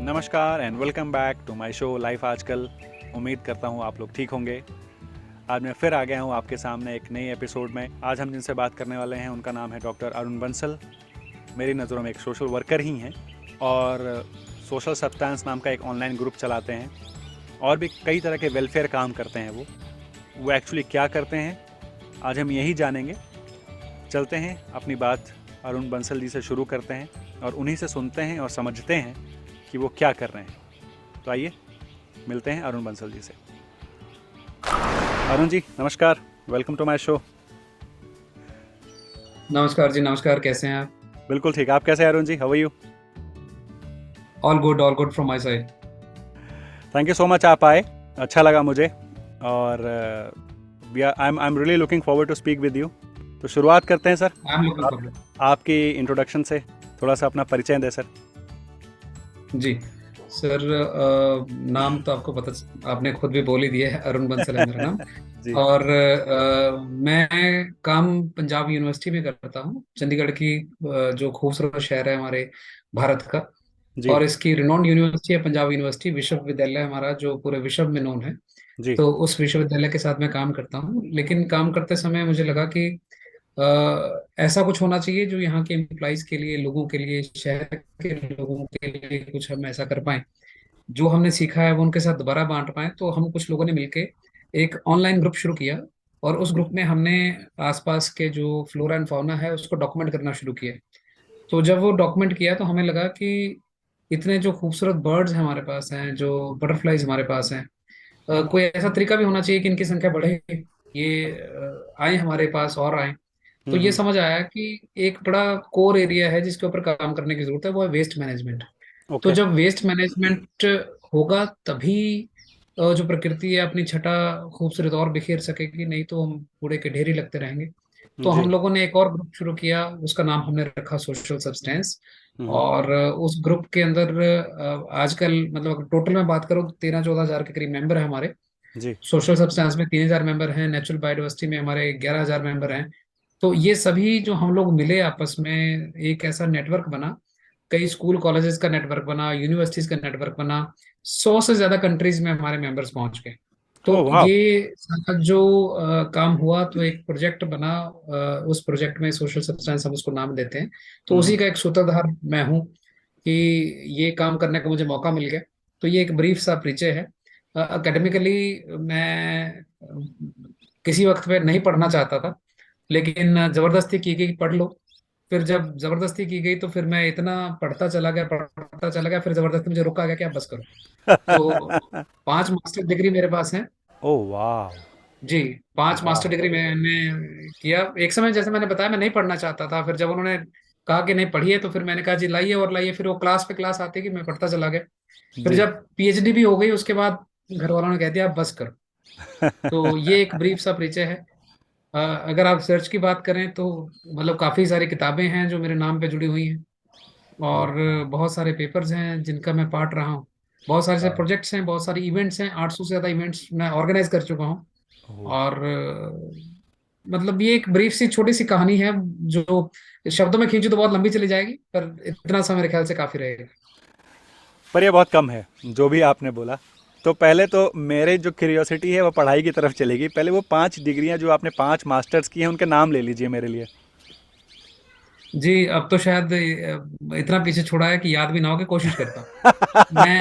नमस्कार and welcome back to my show life आजकल। उम्मीद करता हूँ आप लोग ठीक होंगे। आज मैं फिर आ गया हूँ आपके सामने एक नई एपिसोड में। आज हम जिनसे बात करने वाले हैं उनका नाम है डॉक्टर अरुण बंसल। मेरी नज़रों में एक सोशल वर्कर ही हैं और सोशल सब्सटेंस नाम का एक ऑनलाइन ग्रुप चलाते हैं और भी कई तरह के वेलफेयर काम करते हैं। वो एक्चुअली क्या करते हैं आज हम यही जानेंगे। चलते हैं अपनी बात अरुण बंसल जी से शुरू करते हैं और उन्हीं से सुनते हैं और समझते हैं कि वो क्या कर रहे हैं। तो आइए मिलते हैं अरुण बंसल जी से। अरुण जी नमस्कार, वेलकम टू माय शो। नमस्कार जी, नमस्कार। कैसे हैं आप? बिल्कुल ठीक, आप कैसे हैं Arun ji? How are you? All good from my side. Thank you so much, आप आए, अच्छा लगा मुझे। और I am really looking forward to speak with you. तो शुरुआत करते हैं सर। आई एम लुकिंग आप, फॉरवर्ड। आपकी इंट्रोडक्शन से थोड़ा सा अपना परिचय दें सर। जी सर, नाम तो आपको पता, आपने खुद भी बोल ही दिया है, अरुण बंसल है मेरा नाम। जी और मैं काम पंजाब यूनिवर्सिटी में करता हूँ, चंडीगढ़ की, जो खूबसूरत शहर है हमारे भारत का। जी और इसकी रिनोन्ड यूनिवर्सिटी है पंजाब यूनिवर्सिटी, विश्वविद्यालय हमारा जो पूरे विश्व में नोन है। जी। तो उस विश्वविद्यालय के साथ मैं काम करता हूँ, लेकिन काम करते समय मुझे लगा कि ऐसा कुछ होना चाहिए जो यहाँ के एम्प्लॉइज के लिए, लोगों के लिए, शहर के लोगों के लिए कुछ हम ऐसा कर पाए जो हमने सीखा है वो उनके साथ दोबारा बांट पाए। तो हम कुछ लोगों ने मिलके एक ऑनलाइन ग्रुप शुरू किया, और उस ग्रुप में हमने आसपास के जो फ्लोरा एंड फाउना है उसको डॉक्यूमेंट करना शुरू किया। तो जब वो डॉक्यूमेंट किया तो हमें लगा कि इतने जो खूबसूरत बर्ड्स हमारे पास हैं, जो बटरफ्लाईज हमारे पास हैं, कोई ऐसा तरीका भी होना चाहिए कि इनकी संख्या बढ़े, ये आए हमारे पास और आए। तो ये हम्म। समझ आया कि एक बड़ा कोर एरिया है जिसके ऊपर काम करने की जरूरत है, वो है वेस्ट मैनेजमेंट। तो ओके। जब वेस्ट मैनेजमेंट होगा तभी जो प्रकृति है अपनी छटा खूबसूरत और बिखेर सकेगी, नहीं तो हम कूड़े के ढेरी लगते रहेंगे। तो जी। हम लोगों ने एक और ग्रुप शुरू किया, उसका नाम हमने रखा सोशल सब्सटेंस। हम्म। और उस ग्रुप के अंदर आजकल, मतलब अगर टोटल में बात करूँ तो 13-14 हजार के करीब मेंबर है हमारे। जी। सोशल सब्सटेंस में 3,000 मेंबर हैं, नेचुरल बायोडाइवर्सिटी में हमारे 11,000 मेंबर हैं। तो ये सभी जो हम लोग मिले आपस में, एक ऐसा नेटवर्क बना, कई स्कूल कॉलेजेस का नेटवर्क बना, यूनिवर्सिटीज का नेटवर्क बना, 100 से ज्यादा कंट्रीज में हमारे मेंबर्स पहुंच गए। तो ओह वाह। ये सारा जो काम हुआ तो एक प्रोजेक्ट बना। उस प्रोजेक्ट में सोशल सब्सटेंस हम उसको नाम देते हैं। तो हम्म। उसी का एक सूत्रधार मैं हूँ कि ये काम करने का मुझे मौका मिल गया। तो ये एक ब्रीफ सा परिचय है। एकेडमिकली मैं किसी वक्त पे नहीं पढ़ना चाहता था, लेकिन जबरदस्ती की गई कि पढ़ लो। फिर जब जबरदस्ती की गई तो फिर मैं इतना पढ़ता चला गया, फिर जबरदस्ती मुझे रोका गया कि आप बस करो। तो 5 मास्टर डिग्री मेरे पास है। ओह वाह। जी, 5 मास्टर वाह। डिग्री मैंने किया। एक समय जैसे मैंने बताया मैं नहीं पढ़ना चाहता था, फिर जब उन्होंने कहा कि नहीं पढ़िए तो फिर मैंने कहा जी लाइए और लाइए, फिर वो क्लास पे क्लास आती कि मैं पढ़ता चला गया। फिर जी। जब पीएचडी भी हो गई उसके बाद घर वालों ने कह दिया आप बस करो। तो ये एक ब्रीफ सा परिचय है। अगर आप सर्च की बात करें तो मतलब काफ़ी सारी किताबें हैं जो मेरे नाम पे जुड़ी हुई हैं, और बहुत सारे पेपर्स हैं जिनका मैं पार्ट रहा हूँ। बहुत सारे से वाह। प्रोजेक्ट्स हैं, बहुत सारे इवेंट्स हैं, 800 से ज़्यादा इवेंट्स मैं ऑर्गेनाइज कर चुका हूँ। ओह। और मतलब ये एक ब्रीफ सी छोटी सी कहानी है, जो शब्दों में खींची तो बहुत लंबी चली जाएगी, पर इतना सा मेरे ख्याल से काफ़ी रहेगा। पर ये बहुत कम है जो भी आपने बोला। तो पहले तो मेरे जो क्यूरियोसिटी है वो पढ़ाई की तरफ चलेगी। पहले वो 5 डिग्रियां जो आपने 5 मास्टर्स की हैं उनके नाम ले लीजिए मेरे लिए। जी, अब तो शायद इतना पीछे छोड़ा है कि याद भी ना हो, कि कोशिश करता हूँ। मैं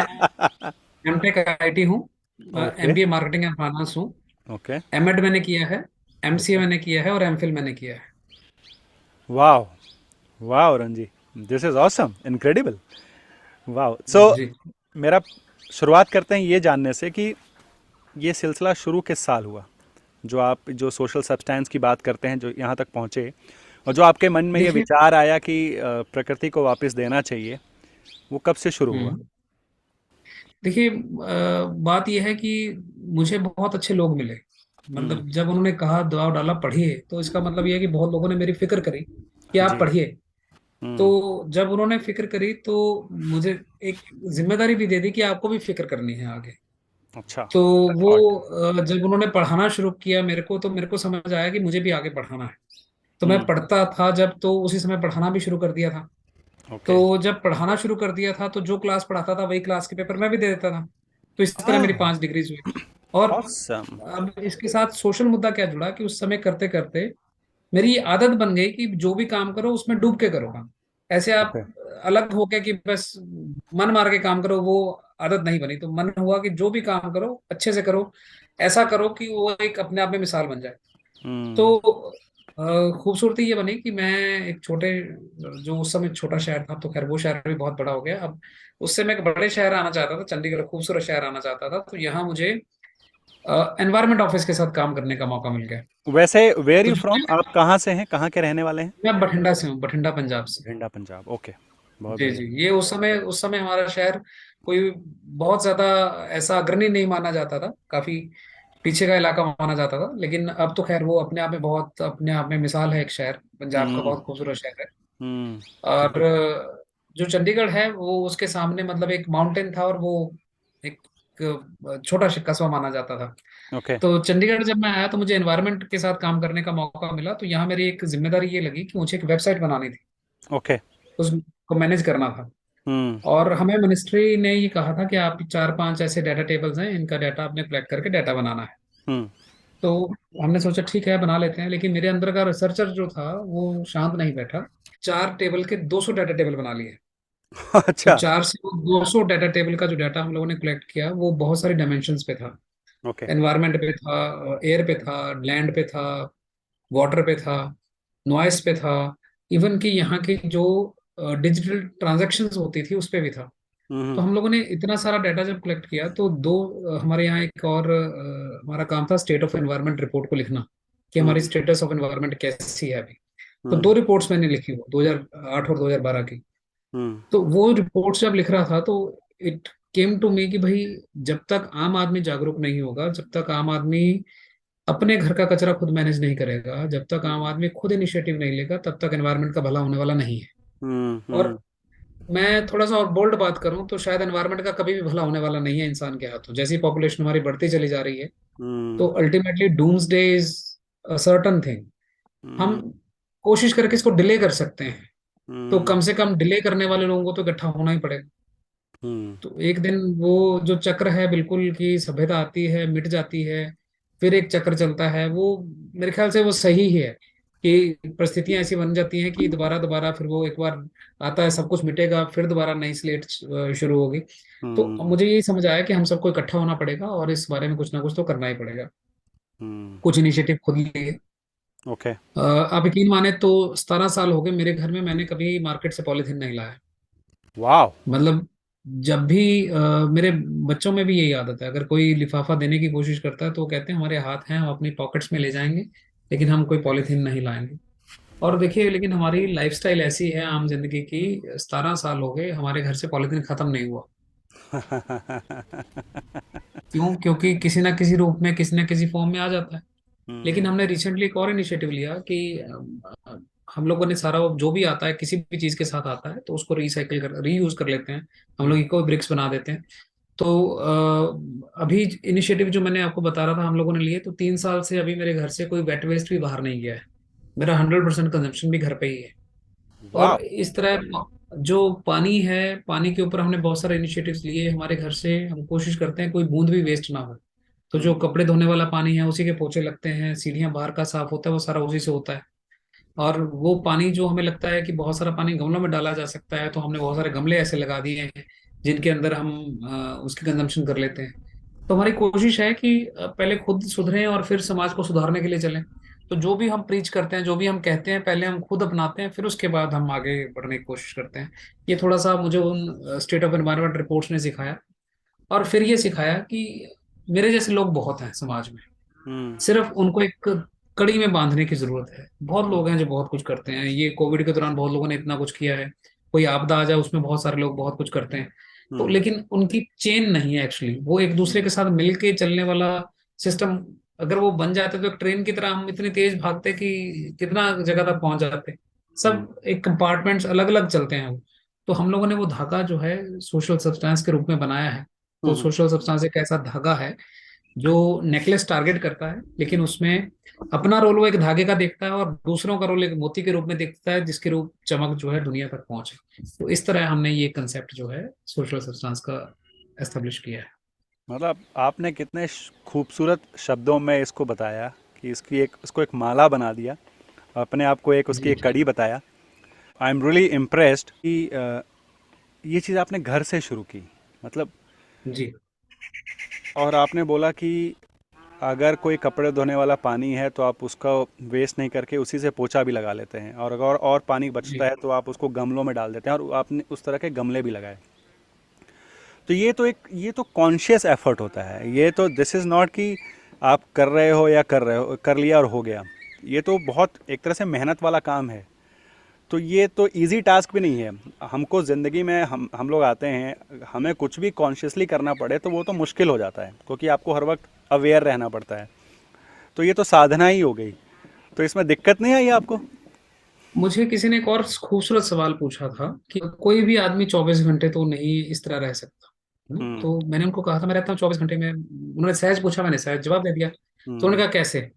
एमटेक आईआईटी हूँ, okay. MBA marketing and finance हूँ, ओके। एमएड मैंने किया है, एमसीए ओके। मैंने किया है, और एमफिल मैंने किया है। वाह। वाह Ranji, this is awesome, incredible. वाह। सो जी। मेरा शुरुआत करते हैं ये जानने से कि ये सिलसिला शुरू किस साल हुआ, जो आप जो सोशल सब्सटेंस की बात करते हैं जो यहाँ तक पहुँचे, और जो आपके मन में ये देखिए। विचार आया कि प्रकृति को वापस देना चाहिए, वो कब से शुरू हुआ? हम्म। देखिए, बात यह है कि मुझे बहुत अच्छे लोग मिले। हम्म। मतलब जब उन्होंने कहा दबाव डाला पढ़िए, तो इसका मतलब यह है कि बहुत लोगों ने मेरी फिक्र करी कि आप जी। पढ़िए। हम्म। तो जब उन्होंने फिक्र करी तो मुझे एक जिम्मेदारी भी दे दी कि आपको भी फिक्र करनी है आगे। अच्छा। तो दैट्स वो व्हाट। जब उन्होंने पढ़ाना शुरू किया मेरे को, तो मेरे को समझ आया कि मुझे भी आगे पढ़ाना है। तो मैं हम्म। पढ़ता था जब, तो उसी समय पढ़ाना भी शुरू कर दिया था। ओके। तो जब पढ़ाना शुरू कर दिया था तो जो क्लास पढ़ाता था वही क्लास के पेपर मैं भी दे देता था। तो इस तरह मेरी 5 डिग्रीज हुई। और ऑसम। अब इसके साथ सोशल मुद्दा क्या जुड़ा कि उस समय करते करते मेरी ये आदत बन गई कि जो भी काम करो उसमें डूब के करो काम। ऐसे आप ओके। अलग होके कि बस मन मार के काम करो, वो आदत नहीं बनी। तो मन हुआ कि जो भी काम करो अच्छे से करो, ऐसा करो कि वो एक अपने आप में मिसाल बन जाए। हम्म। तो खूबसूरती ये बनी कि मैं एक छोटे, जो उस समय छोटा शहर था, तो खैर वो शहर भी बहुत बड़ा हो गया अब। उससे मैं एक बड़े शहर आना चाहता था, चंडीगढ़ खूबसूरत शहर आना चाहता था, तो यहाँ मुझे एनवायरमेंट ऑफिस के साथ काम करने का मौका मिल गया। वैसे वेयर तो यू जो फ्रॉम, आप कहाँ से हैं, कहाँ के रहने वाले हैं? मैं बठिंडा से हूँ, बठिंडा पंजाब से। बठिंडा पंजाब, ओके। बहुत जी बढ़िया। जी, ये उस समय हमारा शहर कोई बहुत ज्यादा ऐसा अग्रणी नहीं माना जाता था, काफी पीछे का इलाका माना जाता था। लेकिन अब तो खैर वो अपने आप में बहुत, अपने आप में मिसाल है, एक शहर पंजाब का हम्म। बहुत खूबसूरत शहर है। और हम्म। जो चंडीगढ़ है वो उसके सामने मतलब एक माउंटेन था, और वो एक छोटा सा कस्बा माना जाता था। ओके। तो चंडीगढ़ जब मैं आया तो मुझे एनवायरनमेंट के साथ काम करने का मौका मिला। तो यहाँ मेरी एक जिम्मेदारी ये लगी कि मुझे एक वेबसाइट बनानी थी, ओके। उसको मैनेज करना था। हम्म। और हमें मिनिस्ट्री ने ये कहा था कि आप 4-5 ऐसे डाटा टेबल्स हैं, इनका डाटा आपने कलेक्ट करके डाटा बनाना है। हम्म। तो हमने सोचा ठीक है बना लेते हैं, लेकिन मेरे अंदर का रिसर्चर जो था वो शांत नहीं बैठा। 4 टेबल के 200 डाटा टेबल बना लिए। तो अच्छा। 4 से वो 200 डाटा टेबल का जो डाटा हम लोगों ने कलेक्ट किया वो बहुत सारी डायमेंशंस पे था। ओके। एनवायरनमेंट पे था, एयर पे था, लैंड पे था, वाटर पे था, नॉइस पे था, इवन कि यहाँ की जो डिजिटल ट्रांजैक्शंस होती थी उस पे भी था। तो हम्म। हम लोगों ने इतना सारा डाटा जब कलेक्ट किया तो हमारे यहाँ एक और हमारा काम था स्टेट ऑफ एनवायरनमेंट रिपोर्ट को लिखना, कि हमारी हम्म। स्टेटस ऑफ एनवायरनमेंट कैसी है अभी। तो हम्म। 2 रिपोर्ट्स मैंने लिखी, वो 2008 और 2012 की। हम्म। तो वो रिपोर्ट्स जब लिख रहा था तो इट केम टू मी कि भाई, जब तक आम आदमी जागरूक नहीं होगा, जब तक आम आदमी अपने घर का कचरा खुद मैनेज नहीं करेगा, जब तक आम आदमी खुद इनिशिएटिव नहीं लेगा, तब तक एनवायरनमेंट का भला होने वाला नहीं है। हम्म। और मैं थोड़ा सा और बोल्ड बात करूं तो शायद एनवायरनमेंट का कभी भी भला होने वाला नहीं है इंसान के हाथों। जैसी पॉपुलेशन हमारी बढ़ती चली जा रही है, तो hmm. Ultimately doomsday is a certain thing. हम हम्म। कोशिश करके इसको डिले कर सकते हैं, तो हम्म। कम से कम डिले करने वाले लोगों को तो इकट्ठा होना ही पड़ेगा। हम्म। तो एक दिन वो जो चक्र है बिल्कुल, कि सभ्यता आती है मिट जाती है, फिर एक चक्र चलता है, वो मेरे ख्याल से वो सही ही है। कि परिस्थितियां ऐसी बन जाती हैं कि दोबारा दोबारा फिर वो एक बार आता है, सब कुछ मिटेगा, फिर दोबारा नई स्लेट शुरू होगी। तो हम्म। मुझे यही समझ आया कि हम सबको इकट्ठा होना पड़ेगा और इस बारे में कुछ ना कुछ तो करना ही पड़ेगा। हम्म। कुछ इनिशिएटिव खुद लिए। ओके। आप यकीन माने तो 17 साल हो गए मेरे घर में, मैंने कभी मार्केट से पॉलिथीन नहीं लाया। वाह। मतलब जब भी मेरे बच्चों में भी यही आदत है, अगर कोई लिफाफा देने की कोशिश करता है तो वो कहते हैं हमारे हाथ हैं, हम अपनी पॉकेट्स में ले जाएंगे, लेकिन हम कोई पॉलिथीन नहीं लाएंगे। और देखिए, लेकिन हमारी लाइफस्टाइल ऐसी है आम जिंदगी की, 17 साल हो गए हमारे घर से पॉलिथीन खत्म नहीं हुआ। क्यों? क्योंकि किसी ना किसी रूप में, किसी ना किसी फॉर्म में आ जाता है। लेकिन हम्म। हमने रिसेंटली एक और इनिशिएटिव लिया कि हम लोगों ने सारा जो भी आता है, किसी भी चीज के साथ आता है, तो उसको रिसाइकिल कर रीयूज कर लेते हैं। हम लोग इको ब्रिक्स बना देते हैं। तो अभी इनिशिएटिव जो मैंने आपको बता रहा था हम लोगों ने लिए, तो 3 साल से अभी मेरे घर से कोई वेट वेस्ट भी बाहर नहीं गया है। मेरा 100% कंजम्पशन भी घर पे ही है। वाह। और इस तरह जो पानी है, पानी के ऊपर हमने बहुत सारे इनिशिएटिव्स लिए हमारे घर से। हम कोशिश करते हैं कोई बूंद भी वेस्ट ना हो। तो जो हम्म। कपड़े धोने वाला पानी है उसी के पोछे लगते हैं, सीढ़ियां बाहर का साफ होता है वो सारा उसी से होता है। और वो पानी जो हमें लगता है कि बहुत सारा पानी गमलों में डाला जा सकता है, तो हमने बहुत सारे गमले ऐसे लगा दिए हैं जिनके अंदर हम उसकी कंजम्पशन कर लेते हैं। तो हमारी कोशिश है कि पहले खुद सुधरें और फिर समाज को सुधारने के लिए चलें। तो जो भी हम प्रीच करते हैं, जो भी हम कहते हैं, पहले हम खुद अपनाते हैं, फिर उसके बाद हम आगे बढ़ने की कोशिश करते हैं। ये थोड़ा सा मुझे उन स्टेट ऑफ एनवायरनमेंट रिपोर्ट्स ने सिखाया। और फिर ये सिखाया कि मेरे जैसे लोग बहुत हैं समाज में, हम्म। सिर्फ उनको एक कड़ी में बांधने की जरूरत है। बहुत लोग हैं जो बहुत कुछ करते हैं, ये कोविड के दौरान बहुत लोगों ने इतना कुछ किया है। कोई आपदा आ जाए उसमें बहुत सारे लोग बहुत कुछ करते हैं। तो हम्म। लेकिन उनकी चेन नहीं है एक्चुअली, वो एक दूसरे के साथ मिलके चलने वाला सिस्टम अगर वो बन जाते तो एक ट्रेन की तरह हम इतनी तेज भागते कि कितना जगह तक पहुंच जाते। हम्म। सब एक कंपार्टमेंट्स अलग अलग चलते हैं वो। तो हम लोगों ने वो धागा जो है सोशल सब्सटेंस के रूप में बनाया है। तो हम्म। सोशल सब्सटेंस एक ऐसा धागा है जो नेकलेस टारगेट करता है, लेकिन उसमें अपना रोल वो एक धागे का देखता है और दूसरों का रोल एक मोती के रूप में देखता है, जिसके रूप चमक जो है दुनिया तक पहुंचे। तो इस तरह हमने ये कंसेप्ट जो है सोशल सब्सटेंस का एस्टेब्लिश किया है। मतलब आपने कितने खूबसूरत शब्दों में इसको बताया कि इसको एक माला बना दिया, अपने आप को एक उसकी जी एक कड़ी बताया। आई एम रियली इम्प्रेस्ड कि ये चीज़ आपने घर से शुरू की, मतलब। जी और आपने बोला कि अगर कोई कपड़े धोने वाला पानी है तो आप उसका वेस्ट नहीं करके उसी से पोछा भी लगा लेते हैं, और अगर और पानी बचता जी। है तो आप उसको गमलों में डाल देते हैं, और आपने उस तरह के गमले भी लगाए। तो ये तो कॉन्शियस एफर्ट होता है। ये तो दिस इज़ नॉट कि आप कर रहे हो या कर रहे हो, कर लिया और हो गया। ये तो बहुत एक तरह से मेहनत वाला काम है। तो ये तो इजी टास्क भी नहीं है। हमको ज़िंदगी में हम लोग आते हैं, हमें कुछ भी कॉन्शियसली करना पड़े तो वो तो मुश्किल हो जाता है, क्योंकि आपको हर वक्त अवेयर रहना पड़ता है। तो ये तो साधना ही हो गई। तो इसमें दिक्कत नहीं आई आपको? मुझे किसी ने एक और खूबसूरत सवाल पूछा था कि कोई भी आदमी 24 घंटे तो नहीं इस तरह रह सकता, है ना? हम्म। तो मैंने उनको कहा था मैं रहता हूँ 24 घंटे में। उन्होंने सहज पूछा, मैंने सहज जवाब दे दिया। तो उन्होंने हम्म। कहा कैसे?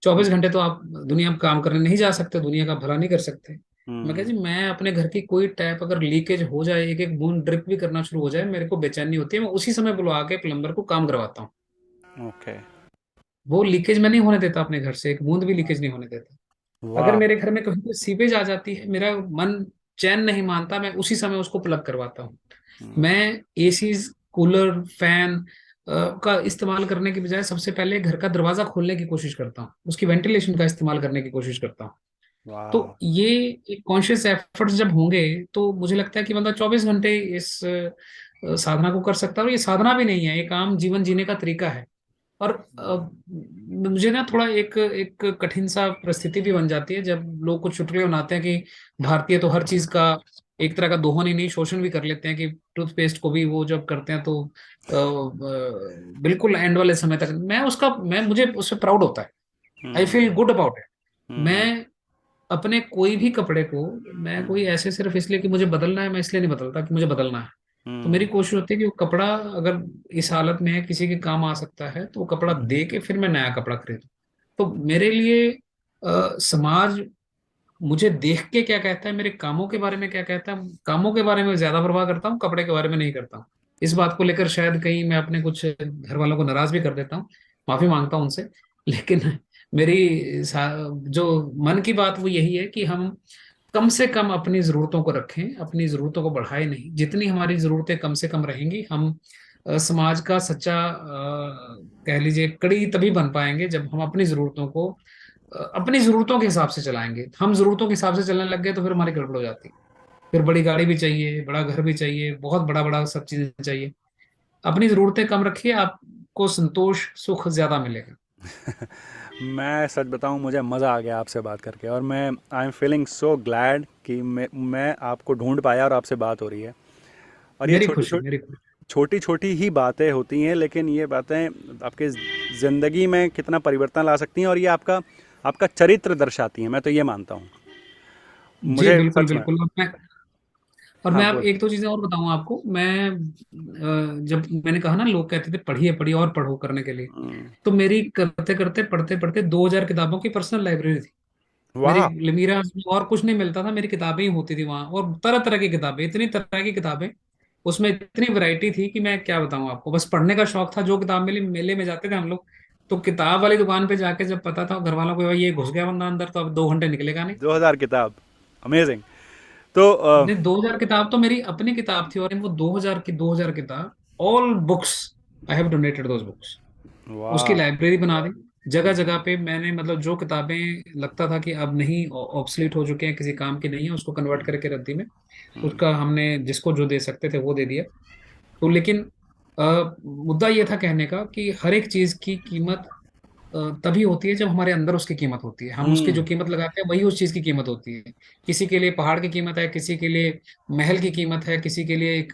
24 घंटे तो आप दुनिया में काम करने नहीं जा सकते, दुनिया का भला नहीं कर सकते। मैं कहा हम्म। जी, मैं अपने घर की कोई टैप अगर लीकेज हो जाए, एक एक बूंद ड्रिप भी करना शुरू हो जाए, मेरे को बेचैनी होती है, मैं उसी समय बुलवा के प्लम्बर को काम करवाता हूँ। ओके। वो लीकेज मैं नहीं होने देता, अपने घर से एक बूंद भी लीकेज नहीं होने देता। अगर वाह। मेरे घर में कहीं पे सीवेज आ जाती है, मेरा मन चैन नहीं मानता, मैं उसी समय उसको प्लग करवाता हूँ। हम्म। मैं एसीज, कूलर, फैन का इस्तेमाल करने की बजाय सबसे पहले घर का दरवाजा खोलने की कोशिश करता हूँ, उसकी वेंटिलेशन का इस्तेमाल करने की कोशिश करता हूँ। वाह। तो ये एक कॉन्शियस एफर्ट्स जब होंगे, तो मुझे लगता है कि बंदा 24 घंटे इस साधना को कर सकता है। और ये साधना भी नहीं है, एक आम जीवन जीने का तरीका है। और मुझे ना थोड़ा एक एक कठिन सा परिस्थिति भी बन जाती है जब लोग कुछ चुटकुले बनाते हैं कि भारतीय तो हर चीज का एक तरह का दोहन ही नहीं, शोषण भी कर लेते हैं, कि टूथपेस्ट को भी वो जब करते हैं तो बिल्कुल एंड वाले समय तक मैं मुझे उससे प्राउड होता है। I hmm. Feel good about it. Hmm. मैं अपने कोई भी कपड़े को, मैं कोई ऐसे सिर्फ इसलिए कि मुझे बदलना है, मैं इसलिए नहीं बदलता कि मुझे बदलना है। तो मेरी हम्म। कोशिश होती है कि वो कपड़ा अगर इस हालत में है, किसी के काम आ सकता है, तो वो कपड़ा दे के फिर मैं नया कपड़ा खरीदूं। तो मेरे लिए समाज मुझे देख के क्या कहता है, मेरे कामों के बारे में क्या कहता है, कामों के बारे में ज्यादा परवाह करता हूँ, कपड़े के बारे में नहीं करता हूँ। इस बात को लेकर शायद कहीं मैं अपने कुछ घर वालों को नाराज भी कर देता हूँ, माफी मांगता हूँ उनसे। लेकिन जो मन की बात वो यही है कि हम कम से कम अपनी जरूरतों को रखें, अपनी जरूरतों को बढ़ाए नहीं। जितनी हमारी जरूरतें कम से कम रहेंगी, हम समाज का सच्चा कह लीजिए कड़ी तभी बन पाएंगे जब हम अपनी जरूरतों को अपनी जरूरतों के हिसाब से चलाएंगे। हम जरूरतों के हिसाब से चलने लग गए तो फिर हमारी गड़बड़ हो जाती है। फिर बड़ी गाड़ी भी चाहिए, बड़ा घर भी चाहिए, बहुत बड़ा बड़ा सब चीजें चाहिए। अपनी जरूरतें कम रखिए, आपको संतोष सुख ज्यादा मिलेगा। मैं सच बताऊं, मुझे मज़ा आ गया आपसे बात करके, और मैं I am feeling so glad कि मैं आपको ढूंढ पाया और आपसे बात हो रही है। और ये मेरी खुशी, मेरी खुशी। छोटी छोटी ही बातें होती हैं, लेकिन ये बातें आपके ज़िंदगी में कितना परिवर्तन ला सकती हैं, और ये आपका आपका चरित्र दर्शाती हैं। मैं तो ये मानता हूँ, जी मुझे बिल्कुल सच में। बिल्कुल। और हाँ, मैं आप बोल। एक दो चीजें और बताऊं आपको। मैं जब मैंने कहा ना, लोग कहते थे पढ़िए पढ़िए और पढ़ो करने के लिए, हम्म। तो मेरी करते करते पढ़ते पढ़ते 2000 किताबों की पर्सनल लाइब्रेरी थी मेरी। वाह। मेरा और कुछ नहीं मिलता था, मेरी किताबें ही होती थी वहां, और तरह तरह की किताबें, इतनी तरह की किताबें, उसमें इतनी वैरायटी थी कि मैं क्या बताऊं आपको। बस पढ़ने का शौक था, जो किताब मिली, मेले में जाते थे हम लोग, तो किताब वाली दुकान पे जाके जब पता था घर वालों को, भाई ये घुस गया बंदा अंदर, तो अब 2 घंटे निकलेगा नहीं। 2000 किताब, अमेजिंग। तो नहीं, 2000 किताब तो मेरी अपनी किताब थी, और वो 2000 किताब, all books, I have donated those books. उसकी वाह। लाइब्रेरी बना दी। जगह जगह पे मैंने, मतलब जो किताबें लगता था कि अब नहीं, ऑब्सलीट हो चुके हैं, किसी काम की नहीं है, उसको कन्वर्ट करके रद्दी में, उसका हमने जिसको जो दे सकते थे वो दे दिया। तो लेकिन मुद्दा ये था कहने का कि हर एक चीज की कीमत तभी होती है जब हमारे अंदर उसकी कीमत होती है। हम उसकी जो हम्म। कीमत लगाते हैं वही उस चीज की कीमत होती है। किसी के लिए पहाड़ की कीमत है, किसी के लिए महल की कीमत है, किसी के लिए एक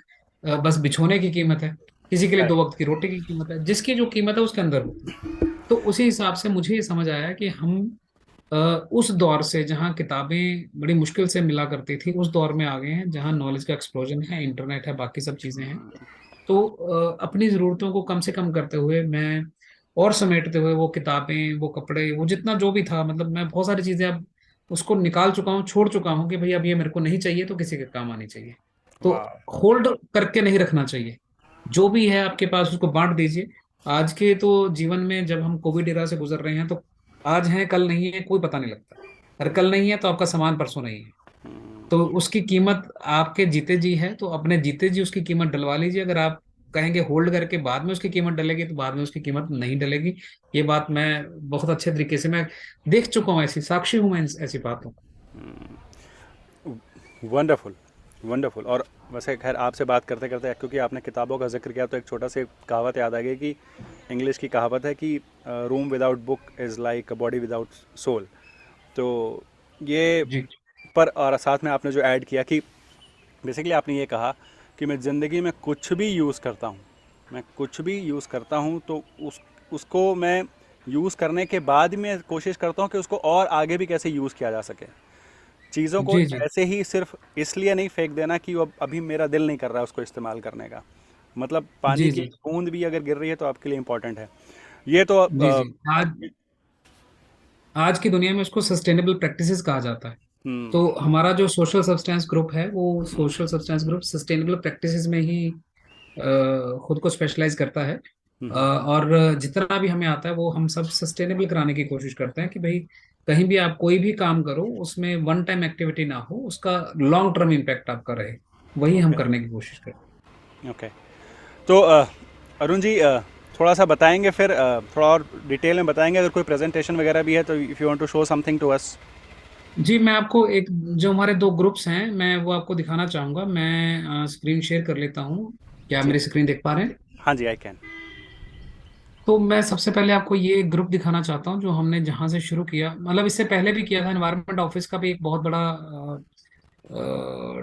बस बिछोने की कीमत है, किसी के लिए 2 वक्त की रोटी की कीमत है। जिसकी जो कीमत है उसके अंदर होती है। तो उसी हिसाब से मुझे ये समझ आया कि हम अ, उस दौर से जहाँ किताबें बड़ी मुश्किल से मिला करती थी, उस दौर में आ गए हैं जहाँ नॉलेज का एक्सप्लोजन है, इंटरनेट है, बाकी सब चीजें हैं। तो अपनी ज़रूरतों को कम से कम करते हुए मैं और समेटते हुए वो किताबें, वो कपड़े, वो जितना जो भी था, मतलब मैं बहुत सारी चीजें अब उसको निकाल चुका हूँ, छोड़ चुका हूँ कि भाई अब ये मेरे को नहीं चाहिए तो किसी के काम आनी चाहिए। तो वाह। होल्ड करके नहीं रखना चाहिए, जो भी है आपके पास उसको बांट दीजिए। आज के तो जीवन में जब हम कोविड एरा से गुजर रहे हैं, तो आज है कल नहीं है कोई पता नहीं लगता। अगर कल नहीं है तो आपका सामान परसों नहीं है। तो उसकी कीमत आपके जीते जी है, तो अपने जीते जी उसकी कीमत डलवा लीजिए। अगर आप कहेंगे होल्ड करके बाद में उसकी कीमत डलेगी, तो बाद में उसकी कीमत नहीं डलेगी। ये बात मैं बहुत अच्छे तरीके से मैं देख चुका हूँ, ऐसी साक्षी हूँ मैं ऐसी बातों। Wonderful, wonderful. और वैसे खैर आपसे बात करते करते, क्योंकि आपने किताबों का जिक्र किया, तो एक छोटा सी कहावत याद आ गई कि इंग्लिश की कहावत है कि room without book is like a body without soul. तो ये, जी पर और साथ में आपने जो ऐड किया कि बेसिकली आपने ये कहा कि मैं ज़िंदगी में कुछ भी यूज़ करता हूँ, मैं कुछ भी यूज़ करता हूँ तो उसको मैं यूज़ करने के बाद मैं कोशिश करता हूँ कि उसको और आगे भी कैसे यूज़ किया जा सके। चीज़ों को जी जी ऐसे ही सिर्फ इसलिए नहीं फेंक देना कि अब अभी मेरा दिल नहीं कर रहा है उसको इस्तेमाल करने का। मतलब पानी जी की जी बूंद भी अगर गिर रही है तो आपके लिए इम्पोर्टेंट है। ये तो जी जी। आज की दुनिया में उसको सस्टेनेबल प्रैक्टिसेस कहा जाता है। हम्म। तो हमारा जो सोशल सब्सटेंस ग्रुप है, वो social substance group sustainable practices में ही खुद को स्पेशलाइज करता है। हम्म। और जितना भी हमें आता है वो हम सब सस्टेनेबल कराने की कोशिश करते हैं कि भाई कहीं भी आप कोई भी काम करो उसमें वन टाइम एक्टिविटी ना हो, उसका लॉन्ग टर्म इम्पैक्ट आपका रहे। वही हम ओके। करने की कोशिश करते ओके। तो अरुण जी, थोड़ा सा बताएंगे फिर, थोड़ा और डिटेल में बताएंगे अगर कोई प्रेजेंटेशन वगैरह भी है तो, if you want to show something to us. हैं। जी मैं आपको एक, जो हमारे दो ग्रुप्स हैं मैं वो आपको दिखाना चाहूंगा। मैं स्क्रीन शेयर कर लेता हूँ। क्या जी। मेरी स्क्रीन देख पा रहे हैं? हाँ जी, आई कैन। तो मैं सबसे पहले आपको ये ग्रुप दिखाना चाहता हूँ जो हमने जहाँ से शुरू किया, मतलब इससे पहले भी किया था। एनवायरनमेंट ऑफिस का भी एक बहुत बड़ा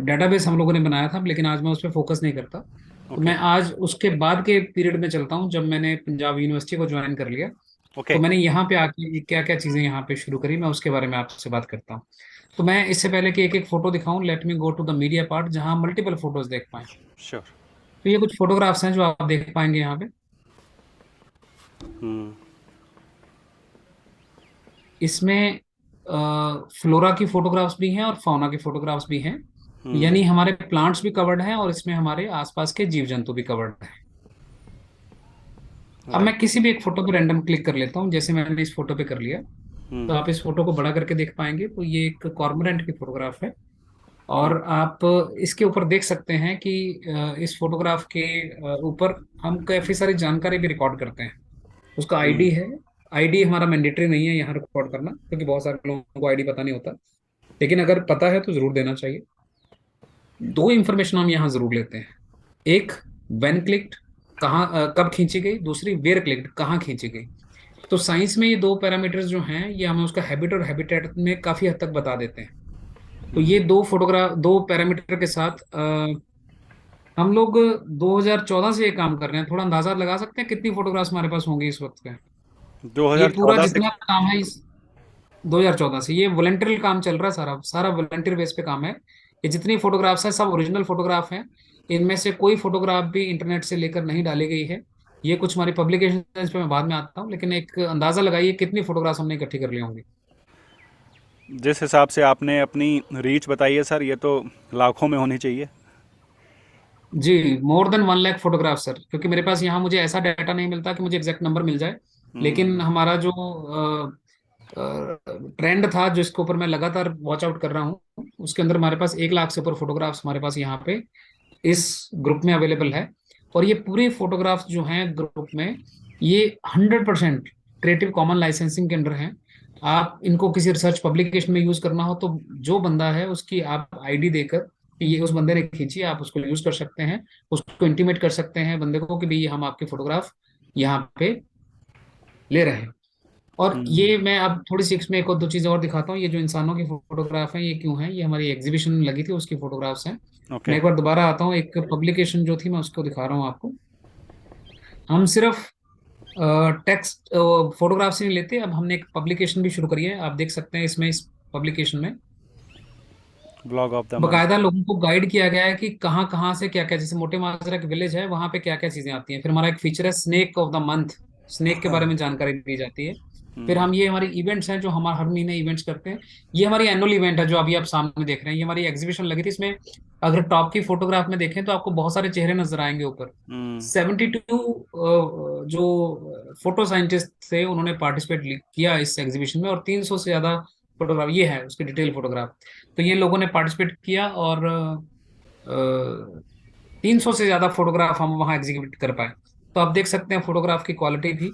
डेटाबेस हम लोगों ने बनाया था, लेकिन आज मैं उस पर फोकस नहीं करता। तो ओके। मैं आज उसके बाद के पीरियड में चलता हूँ, जब मैंने पंजाब यूनिवर्सिटी को ज्वाइन कर लिया। ओके। तो मैंने यहाँ पे आके क्या क्या चीज़ें यहाँ पे शुरू करी, मैं उसके बारे में आपसे बात करता हूँ। तो मैं इससे पहले कि एक एक फोटो दिखाऊं, let me go to the media part जहाँ मल्टीपल फोटोज देख पाएं। श्योर। तो ये कुछ फोटोग्राफ्स हैं जो आप देख पाएंगे यहाँ पे। हम्म। इसमें फ्लोरा की फोटोग्राफ्स भी हैं और फाउना की फोटोग्राफ्स भी हैं। हम्म। यानी हमारे प्लांट्स भी कवर्ड हैं और इसमें हमारे आसपास के जीव जंतु भी कवर्ड हैं। अब राइट। मैं किसी भी एक फोटो पे रैंडम क्लिक कर लेता हूँ, जैसे मैंने इस फोटो पे कर लिया। तो हम्म। आप इस फोटो को बड़ा करके देख पाएंगे, तो ये एक कॉर्मोरेंट की फोटोग्राफ है। हम्म। और आप इसके ऊपर देख सकते हैं कि इस फोटोग्राफ के ऊपर हम काफी सारी जानकारी भी रिकॉर्ड करते हैं। उसका आईडी हम्म। है। आईडी हमारा मैंडेटरी नहीं है यहाँ रिकॉर्ड करना, क्योंकि बहुत सारे लोगों को आईडी पता नहीं होता। लेकिन अगर पता है तो जरूर देना चाहिए। दो इंफॉर्मेशन हम यहाँ जरूर लेते हैं। एक, व्हेन क्लिक्ड, कहाँ कब खींची गई। दूसरी, वेयर क्लिक्ड, कहाँ खींची गई। तो साइंस में ये दो पैरामीटर्स जो हैं ये हमें उसका हैबिट और हैबिटेट में काफी हद तक बता देते हैं। तो ये दो फोटोग्राफ, दो पैरामीटर के साथ हम लोग 2014 से ये काम कर रहे हैं। थोड़ा अंदाजा लगा सकते हैं कितनी फोटोग्राफ्स हमारे पास होंगी इस वक्त पे? ये पूरा 2014 से। जितना काम है इस 2014 से, ये वॉलंटरी काम चल रहा है, सारा सारा वॉलंटरी बेस पे काम है। ये जितनी फोटोग्राफ्स हैं सब ओरिजिनल फोटोग्राफ हैं। इनमें से कोई फोटोग्राफ भी इंटरनेट से लेकर नहीं डाली गई है। ये कुछ हमारी पब्लिकेशन पे मैं बाद में आता हूँ, लेकिन एक अंदाजा लगाइए कितनी फोटोग्राफ्स हमने इकट्ठी कर ली होंगी। जिस हिसाब से आपने अपनी रीच बताई है सर, ये तो लाखों में होनी चाहिए। जी, more than 1 lakh photograph sir, क्योंकि मेरे पास यहाँ मुझे ऐसा डाटा नहीं मिलता कि मुझे एग्जैक्ट नंबर मिल जाए। लेकिन हम्म। हमारा जो ट्रेंड था जिसके ऊपर मैं लगातार वॉच आउट कर रहा हूँ, उसके अंदर हमारे पास 1 लाख से ऊपर फोटोग्राफ्स हमारे पास यहाँ पे इस ग्रुप में अवेलेबल है। और ये पूरी फोटोग्राफ्स जो हैं ग्रुप में, ये 100% क्रिएटिव कॉमन लाइसेंसिंग के अंडर हैं। आप इनको किसी रिसर्च पब्लिकेशन में यूज करना हो तो जो बंदा है उसकी आप आईडी देकर कि ये उस बंदे ने खींची, आप उसको यूज कर सकते हैं। उसको इंटीमेट कर सकते हैं बंदे को कि भाई ये हम आपकी फोटोग्राफ यहाँ पे ले रहे हैं। और हम्म। ये मैं अब थोड़ी सी इसमें एक और दो चीजें और दिखाता हूँ। ये जो इंसानों की फोटोग्राफ है ये क्यों है, ये हमारी एग्जीबिशन लगी थी उसकी फोटोग्राफ्स हैं। ओके। मैं एक बार दोबारा आता हूँ, एक पब्लिकेशन जो थी मैं उसको दिखा रहा हूँ आपको। हम सिर्फ टेक्स्ट फोटोग्राफ से नहीं लेते, अब हमने एक पब्लिकेशन भी शुरू करी है। आप देख सकते हैं इसमें, इस पब्लिकेशन में ब्लॉग ऑफ द मंथ। बकायदा लोगों को गाइड किया गया है कि कहाँ कहाँ से क्या क्या, जैसे मोटे माजरा के विलेज है वहां पे क्या क्या चीजें आती हैं। फिर हमारा एक फीचर है snake of the month. Snake के बारे में जानकारी दी जाती है। फिर हम्म। हम, ये हमारी इवेंट्स हैं जो हम हर महीने इवेंट्स करते हैं। ये हमारी एनुअल इवेंट है जो अभी आप सामने देख रहे हैं, ये हमारी एग्जीबिशन लगी थी। इसमें अगर टॉप की फोटोग्राफ में देखें तो आपको बहुत सारे चेहरे नजर आएंगे ऊपर। हम्म। 72 जो फोटो साइंटिस्ट थे उन्होंने पार्टिसिपेट किया इस एग्जीबिशन में, और 300 से ज्यादा फोटोग्राफ, ये है उसकी डिटेल फोटोग्राफ। तो ये लोगों ने पार्टिसिपेट किया, और 300 से ज्यादा फोटोग्राफ हम वहाँ एग्जीबिट कर पाए। तो आप देख सकते हैं फोटोग्राफ की क्वालिटी भी,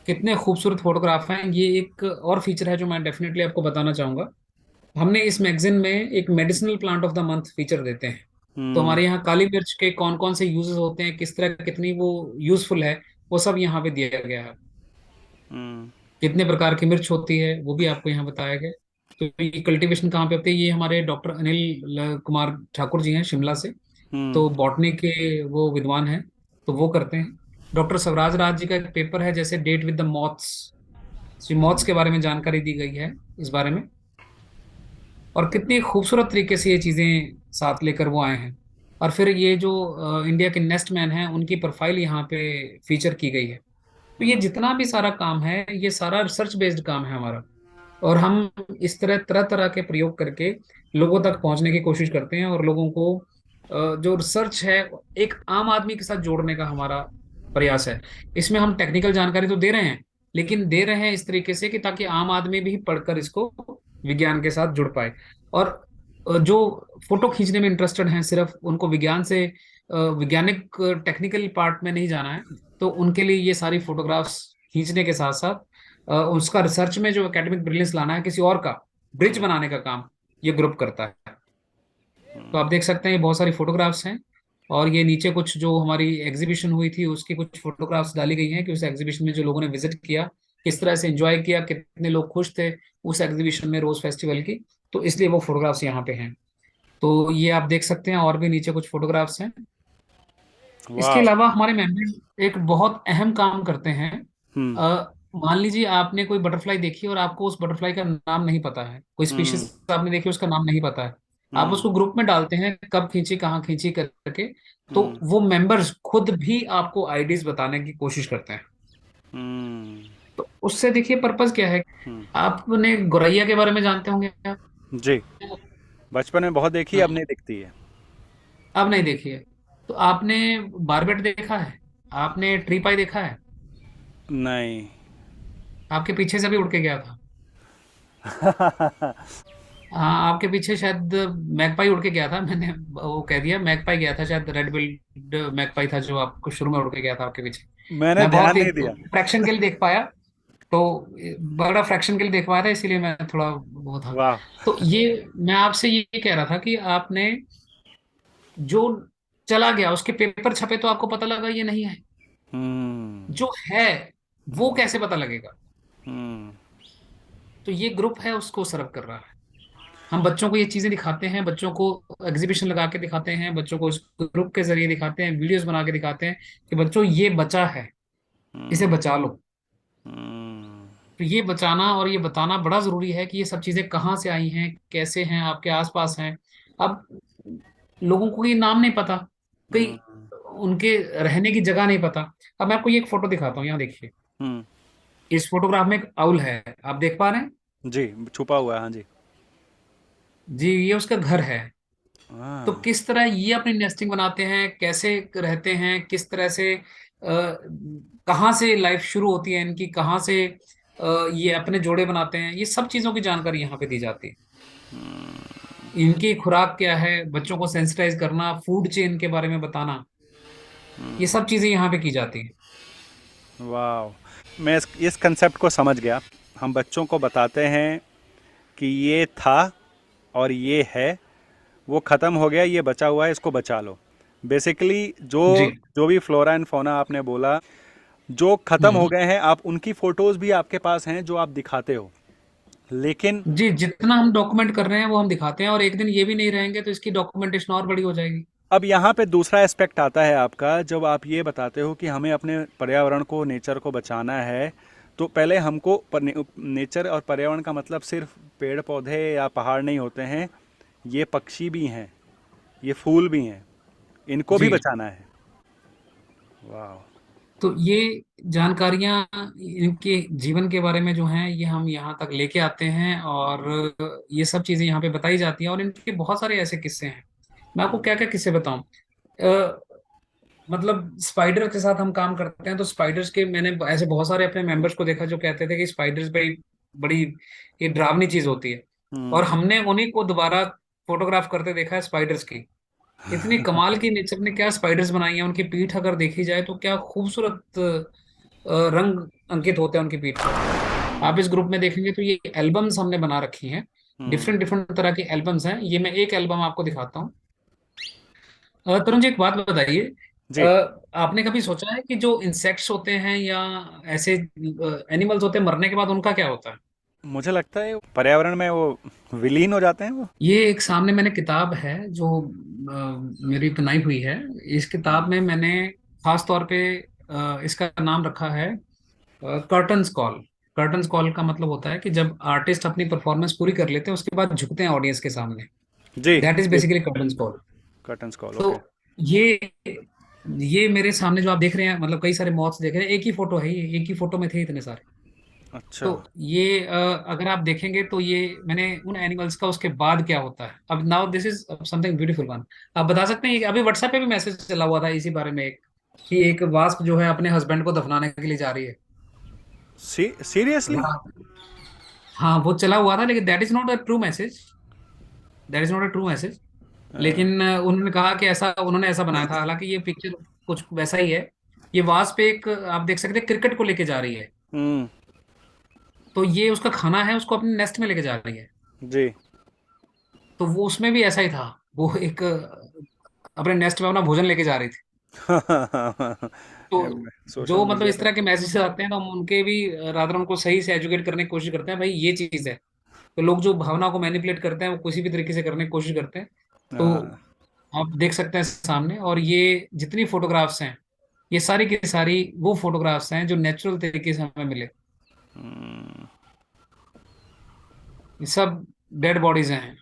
कितने खूबसूरत फोटोग्राफ हैं। ये एक और फीचर है जो मैं डेफिनेटली आपको बताना चाहूंगा। हमने इस मैगजीन में एक medicinal plant of the month feature देते हैं। तो हम्म। हमारे यहाँ काली मिर्च के कौन कौन से यूजेस होते हैं, किस तरह कितनी वो यूजफुल है, वो सब यहाँ पे दिया गया है। हम्म। कितने प्रकार की मिर्च होती है वो भी आपको यहाँ बताया गया। तो ये कल्टीवेशन कहाँ पे होती है, ये हमारे डॉक्टर अनिल कुमार ठाकुर जी हैं शिमला से। हम्म। तो बॉटनी के वो विद्वान हैं, तो वो करते हैं। डॉक्टर स्वराज राज जी का एक पेपर है, जैसे date with the moths, moths के बारे में जानकारी दी गई है इस बारे में। और कितनी खूबसूरत तरीके से ये चीजें साथ लेकर वो आए हैं। और फिर ये जो इंडिया के नेस्ट मैन हैं उनकी प्रोफाइल यहाँ पे फीचर की गई है। तो ये जितना भी सारा काम है, ये सारा रिसर्च बेस्ड काम है हमारा। और हम इस तरह तरह तरह के प्रयोग करके लोगों तक पहुंचने की कोशिश करते हैं, और लोगों को जो रिसर्च है एक आम आदमी के साथ जोड़ने का हमारा प्रयास है। इसमें हम टेक्निकल जानकारी तो दे रहे हैं, लेकिन दे रहे हैं इस तरीके से कि ताकि आम आदमी भी पढ़कर इसको विज्ञान के साथ जुड़ पाए। और जो फोटो खींचने में इंटरेस्टेड हैं, सिर्फ उनको विज्ञान से वैज्ञानिक टेक्निकल पार्ट में नहीं जाना है, तो उनके लिए ये सारी फोटोग्राफ्स खींचने के साथ साथ उसका रिसर्च में जो एकेडमिक ब्रिलियंस लाना है, किसी और का ब्रिज बनाने का काम ये ग्रुप करता है। तो आप देख सकते हैं ये बहुत सारी फोटोग्राफ्स हैं। और ये नीचे कुछ जो हमारी एग्जीबिशन हुई थी उसकी कुछ फोटोग्राफ्स डाली गई हैं कि उस एग्जीबिशन में जो लोगों ने विजिट किया, किस तरह से एंजॉय किया, कितने लोग खुश थे उस एग्जीबिशन में रोज फेस्टिवल की। तो इसलिए वो फोटोग्राफ्स यहाँ पे हैं। तो ये आप देख सकते हैं, और भी नीचे कुछ फोटोग्राफ्स हैं। इसके वाह। अलावा हमारे मेंबर एक बहुत अहम काम करते हैं। हम्म। मान लीजिए आपने कोई बटरफ्लाई देखी और आपको उस बटरफ्लाई का नाम नहीं पता है, कोई हम्म। स्पीशीज आपने देखी उसका नाम नहीं पता है। आप हम्म। उसको ग्रुप में डालते हैं, कब खींची कहाँ खींची करके। तो हम्म। वो मेंबर्स खुद भी आपको आईडीज बताने की कोशिश करते हैं। हम्म। तो उससे देखिए पर्पस क्या है। हम्म। आपने गौरैया के बारे में जानते होंगे आप? जी, बचपन में बहुत देखी, अब हाँ, नहीं दिखती है। अब नहीं देखी है। तो आपने बारबेट देखा है? आपने ट्री पाई देखा है? नहीं। आपके पीछे से भी उड़ के गया था। हाँ, आपके पीछे शायद मैगपाई उड़ के गया था। मैंने वो कह दिया, मैगपाई गया था शायद, रेड बिल्ड मैगपाई था जो आपको शुरू में उड़ के गया था आपके पीछे। मैंने मैं बहुत ध्यान ही नहीं दिया। फ्रैक्शन के लिए देख पाया। तो बड़ा फ्रैक्शन के लिए देख पाया था, इसीलिए मैं थोड़ा वो था। वाह। तो ये मैं आपसे ये कह रहा था कि आपने जो चला गया उसके पेपर छपे तो आपको पता लगा ये नहीं है, हम्म। जो है वो कैसे पता लगेगा? हम्म। तो ये ग्रुप है उसको सर्व कर रहा है। हम बच्चों को ये चीजें दिखाते हैं, बच्चों को एग्जीबिशन लगा के दिखाते हैं, बच्चों को इस ग्रुप के जरिए दिखाते हैं, वीडियोस बना के दिखाते हैं कि बच्चों ये बचा है, इसे हम्म। बचा लो। हम्म। तो ये बचाना और ये बताना बड़ा जरूरी है कि ये सब चीजें कहाँ से आई हैं, कैसे हैं, आपके आसपास हैं। अब लोगों को ये नाम नहीं पता, कई हम्म। उनके रहने की जगह नहीं पता। अब मैं आपको ये एक फोटो दिखाता हूँ, यहाँ देखिए। हम्म। इस फोटोग्राफ में एक आउल है, आप देख पा रहे हैं? जी, छुपा हुआ है, हाँ जी। जी, ये उसका घर है। तो हाँ। किस तरह ये अपनी नेस्टिंग बनाते हैं, कैसे रहते हैं, किस तरह से कहाँ से लाइफ शुरू होती है इनकी, कहाँ से ये अपने जोड़े बनाते हैं, ये सब चीजों की जानकारी यहाँ पे दी जाती है। इनकी खुराक क्या है, बच्चों को सेंसिटाइज करना, फूड चेन के बारे में बताना, ये सब चीजें यहाँ पे की जाती है। वाह, मैं इस कंसेप्ट को समझ गया। हम बच्चों को बताते हैं कि ये था और ये है, वो ख़त्म हो गया, ये बचा हुआ है, इसको बचा लो। बेसिकली जो जी। जो भी फ्लोरा एंड फौना आपने बोला, जो ख़त्म हो हम्म। गए हैं, आप उनकी फ़ोटोज़ भी आपके पास हैं जो आप दिखाते हो। लेकिन जी, जितना हम डॉक्यूमेंट कर रहे हैं वो हम दिखाते हैं, और एक दिन ये भी नहीं रहेंगे तो इसकी डॉक्यूमेंटेशन और बड़ी हो जाएगी। अब यहाँ पे दूसरा एस्पेक्ट आता है आपका, जब आप ये बताते हो कि हमें अपने पर्यावरण को, नेचर को बचाना है। तो पहले हमको नेचर और पर्यावरण का मतलब सिर्फ पेड़ पौधे या पहाड़ नहीं होते हैं, ये पक्षी भी हैं, ये फूल भी हैं, इनको भी जी। बचाना है। वाह। तो ये जानकारियां इनके जीवन के बारे में जो हैं ये हम यहाँ तक लेके आते हैं, और ये सब चीजें यहाँ पे बताई जाती हैं। और इनके बहुत सारे ऐसे किस्से हैं, मैं आपको क्या क्या किस्से बताऊं। मतलब स्पाइडर के साथ हम काम करते हैं, तो स्पाइडर्स के मैंने ऐसे बहुत सारे अपने मेंबर्स को देखा जो कहते थे कि स्पाइडर्स बड़ी बड़ी ये डरावनी चीज होती है। और हम्म। हमने उन्हीं को दोबारा फोटोग्राफ करते देखा है स्पाइडर्स की। इतनी कमाल की नेचर ने क्या स्पाइडर्स बनाई है, उनकी पीठ अगर देखी जाए तो क्या खूबसूरत रंग अंकित होते हैं उनकी पीठ पर। आप इस ग्रुप में देखेंगे तो ये एल्बम्स हमने बना रखी हैं, हम्म। डिफरेंट डिफरेंट तरह की एल्बम्स हैं। ये मैं एक एल्बम आपको दिखाता हूँ। तरुण जी, एक बात बताइए। जी। आपने कभी सोचा है कि जो इंसेक्ट्स होते हैं या ऐसे एनिमल्स होते हैं, मरने के बाद उनका क्या होता है? मुझे लगता है पर्यावरण में वो विलीन हो जाते हैं वो। ये एक सामने मैंने किताब है जो मेरी बनाई हुई है। इस किताब में मैंने खास तौर पे इसका नाम रखा है कर्टन्स कॉल। कर्टन्स कॉल का मतलब होता है कि जब आर्टिस्ट अपनी परफॉर्मेंस पूरी कर लेते हैं उसके बाद झुकते हैं ऑडियंस के सामने। जी दैट इज जी। Basically curtains call. Curtains call, okay. तो ये मेरे सामने जो आप देख रहे हैं, मतलब कई सारे मॉथ्स देख रहे हैं, एक ही फोटो है, ये एक ही फोटो में थे इतने सारे। अच्छा। तो ये अगर आप देखेंगे तो ये मैंने उन एनिमल्स का उसके बाद क्या होता है। अब now this is something beautiful one. आप बता सकते हैं, अभी व्हाट्सएप पे भी मैसेज चला हुआ था इसी बारे में एक, कि एक वास्प जो है अपने हस्बैंड को दफनाने के लिए जा रही है। सीरियसली? हाँ, हाँ, वो चला हुआ था, लेकिन that is not a true message. That is not a true message. लेकिन उन्होंने कहा कि ऐसा उन्होंने ऐसा बनाया था, हालांकि ये पिक्चर कुछ वैसा ही है। ये वास्प एक आप देख सकते हैं क्रिकेट को लेके जा रही है। हम्म। तो ये उसका खाना है, उसको अपने नेस्ट में लेके जा रही है। जी। तो वो उसमें भी ऐसा ही था। वो एक अपने नेस्ट में अपना भोजन लेके जा रही थी। तो सोशल जो मतलब मीडिया इस पे। तरह के मैसेज आते हैं तो हम उनके भी रादर उनको सही से एजुकेट करने की कोशिश करते हैं, भाई ये चीज है। तो लोग जो भावना को मैनिपुलेट करते हैं वो किसी भी तरीके से करने की कोशिश करते हैं। तो हाँ। आप देख सकते हैं सामने, और ये जितनी फोटोग्राफ्स हैं ये सारी की सारी वो फोटोग्राफ्स हैं जो नेचुरल तरीके से हमें मिले। हम्म। ये सब डेड बॉडीज हैं।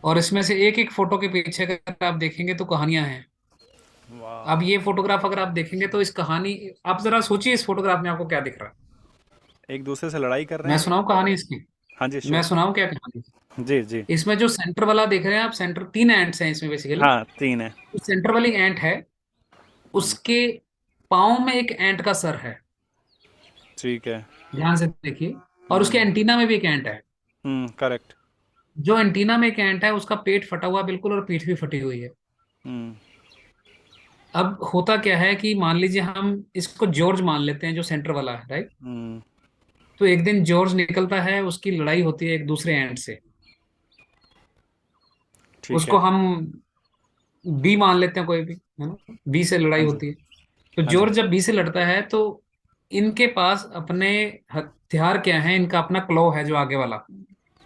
और इसमें से एक एक फोटो के पीछे अगर आप देखेंगे तो कहानियां हैं। अब वाह। ये फोटोग्राफ अगर आप देखेंगे तो इस कहानी, आप जरा सोचिए इस फोटोग्राफ में आपको क्या दिख रहा है। एक दूसरे से लड़ाई कर रहे मैं हैं ये? सुनाऊं कहानी इसकी? हाँ जी, मैं श्योर। सुनाऊं क्या कहानी? जी जी। इसमें जो सेंटर वाला देख रहे हैं आप, सेंटर तीन एंट्स हैं इसमें बेसिकली। हाँ, तीन है। सेंटर वाली एंट है, हम्म। उसके पाँव में एक एंट का सर है। ठीक है। ध्यान से देखिए। और उसके हम्म। एंटीना में भी एक एंट है। करेक्ट। जो एंटीना में एक एंट है उसका पेट फटा हुआ बिल्कुल, और पीठ भी फटी हुई है। हम्म। अब होता क्या है कि मान लीजिए हम इसको जॉर्ज मान लेते हैं जो सेंटर वाला है, राइट। हम्म। तो एक दिन जॉर्ज निकलता है, उसकी लड़ाई होती है एक दूसरे एंट से। ठीक उसको है। हम बी मान लेते हैं, कोई भी है ना, बी से लड़ाई हाँ जी। होती है। तो हाँ जी। जॉर्ज जब बी से लड़ता है तो इनके पास अपने हथियार क्या है, इनका अपना क्लॉ है जो आगे वाला,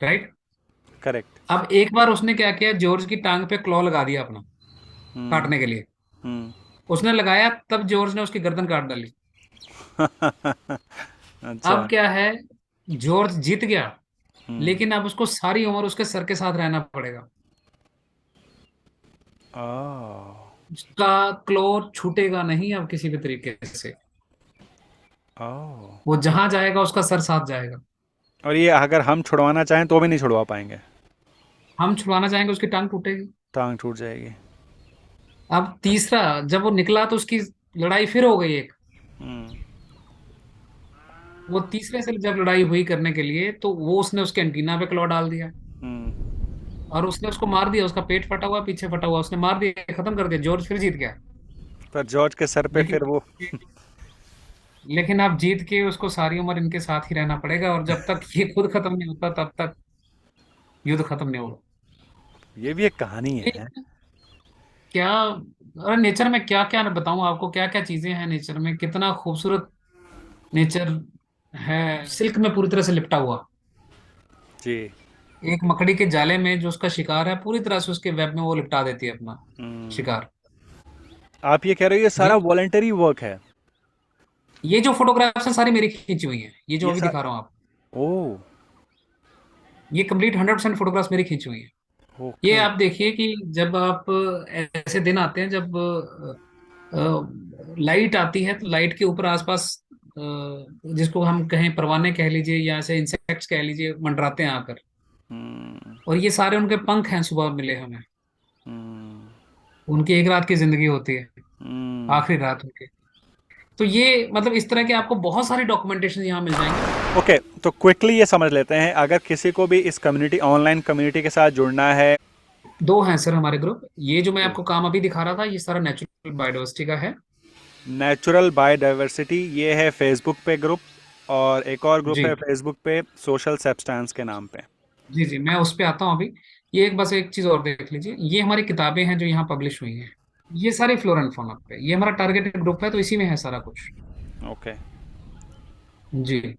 राइट। करेक्ट। अब एक बार उसने क्या किया, जॉर्ज की टांग पे क्लॉ लगा दिया अपना, हम्म। काटने के लिए। हम्म। उसने लगाया, तब जॉर्ज ने उसकी गर्दन काट डाली। अच्छा। अब क्या है, जॉर्ज जीत गया, हम्म। लेकिन अब उसको सारी उम्र उसके सर के साथ रहना पड़ेगा। आ। उसका क्लो छूटेगा नहीं अब किसी भी तरीके से। ओ। वो जहां जाएगा उसका सर साथ जाएगा। और ये अगर हम छुड़वाना चाहें तो भी नहीं छुड़वा पाएंगे? हम छुड़वाना चाहेंगे उसकी टांग टूटेगी। टांग टूट जाएगी। अब तीसरा, जब वो निकला तो उसकी लड़ाई फिर हो गई एक। हम्म। वो तीसरे से जब लड़ाई हुई करने के लिए, तो वो उसने उसके एंटीना पे क्लॉ डाल दिया। हम्म। और उसने उसको मार दिया, उसका पेट फटा हुआ पीछे फटा हुआ, उसने मार दिया, खत्म कर दिया, जॉर्ज फिर जीत गया। पर जॉर्ज के सर पे लेकिन फिर वो। लेकिन आप जीत के उसको सारी उम्र इनके साथ ही रहना पड़ेगा, और जब तक ये खुद खत्म नहीं होता तब तक युद्ध खत्म नहीं होगा। ये भी एक कहानी ये है। क्या, अरे नेचर में क्या क्या बताऊं आपको, क्या क्या चीजें हैं नेचर में, कितना खूबसूरत नेचर है, सिल्क में पूरी तरह से लिपटा हुआ। जी। एक मकड़ी के जाले में जो उसका शिकार है, पूरी तरह से उसके वेब में वो लिपटा देती है अपना हम्म। शिकार। आप ये कह रहे हो ये ये सारा वॉलेंटरी वर्क है? ये जो फोटोग्राफ्स हैं सारी मेरी खींची हुई हैं, ये जो ये अभी सा दिखा रहा हूँ आप। ओ। ये कंप्लीट 100% फोटोग्राफ्स मेरी खींची हुई हैं। ये ओके। आप देखिए कि जब आप ऐसे दिन आते हैं जब लाइट आती है, तो लाइट के ऊपर आसपास जिसको हम कहें परवाने कह लीजिए या ऐसे इंसेक्ट्स कह लीजिए, मंडराते हैं आकर। हम्म। और ये सारे उनके पंख हैं, सुबह मिले हमें। हम्म। उनकी एक रात की जिंदगी होती है, हम्म। आखिरी रात उनकी। तो ये मतलब इस तरह के आपको बहुत सारी डॉक्यूमेंटेशन यहाँ मिल जाएंगे। ओके, तो क्विकली ये समझ लेते हैं, अगर किसी को भी इस कम्युनिटी, ऑनलाइन कम्युनिटी के साथ जुड़ना है। दो हैं सर हमारे ग्रुप। ये जो मैं जी। आपको काम अभी दिखा रहा था, ये सारा नेचुरल बायोडाइवर्सिटी का है। नेचुरल बायोडाइवर्सिटी, ये है फेसबुक पे ग्रुप, और एक और ग्रुप जी है फेसबुक पे सोशल सब्सटेंस के नाम पे। जी जी, मैं उस पे आता हूँ अभी। ये एक बस एक चीज और देख लीजिए, ये हमारी किताबें हैं जो यहाँ पब्लिश हुई हैं। ये सारी फ्लोरा एंड फौना पे, ये हमारा टारगेटेड ग्रुप है, तो इसी में है सारा कुछ। ओके। जी।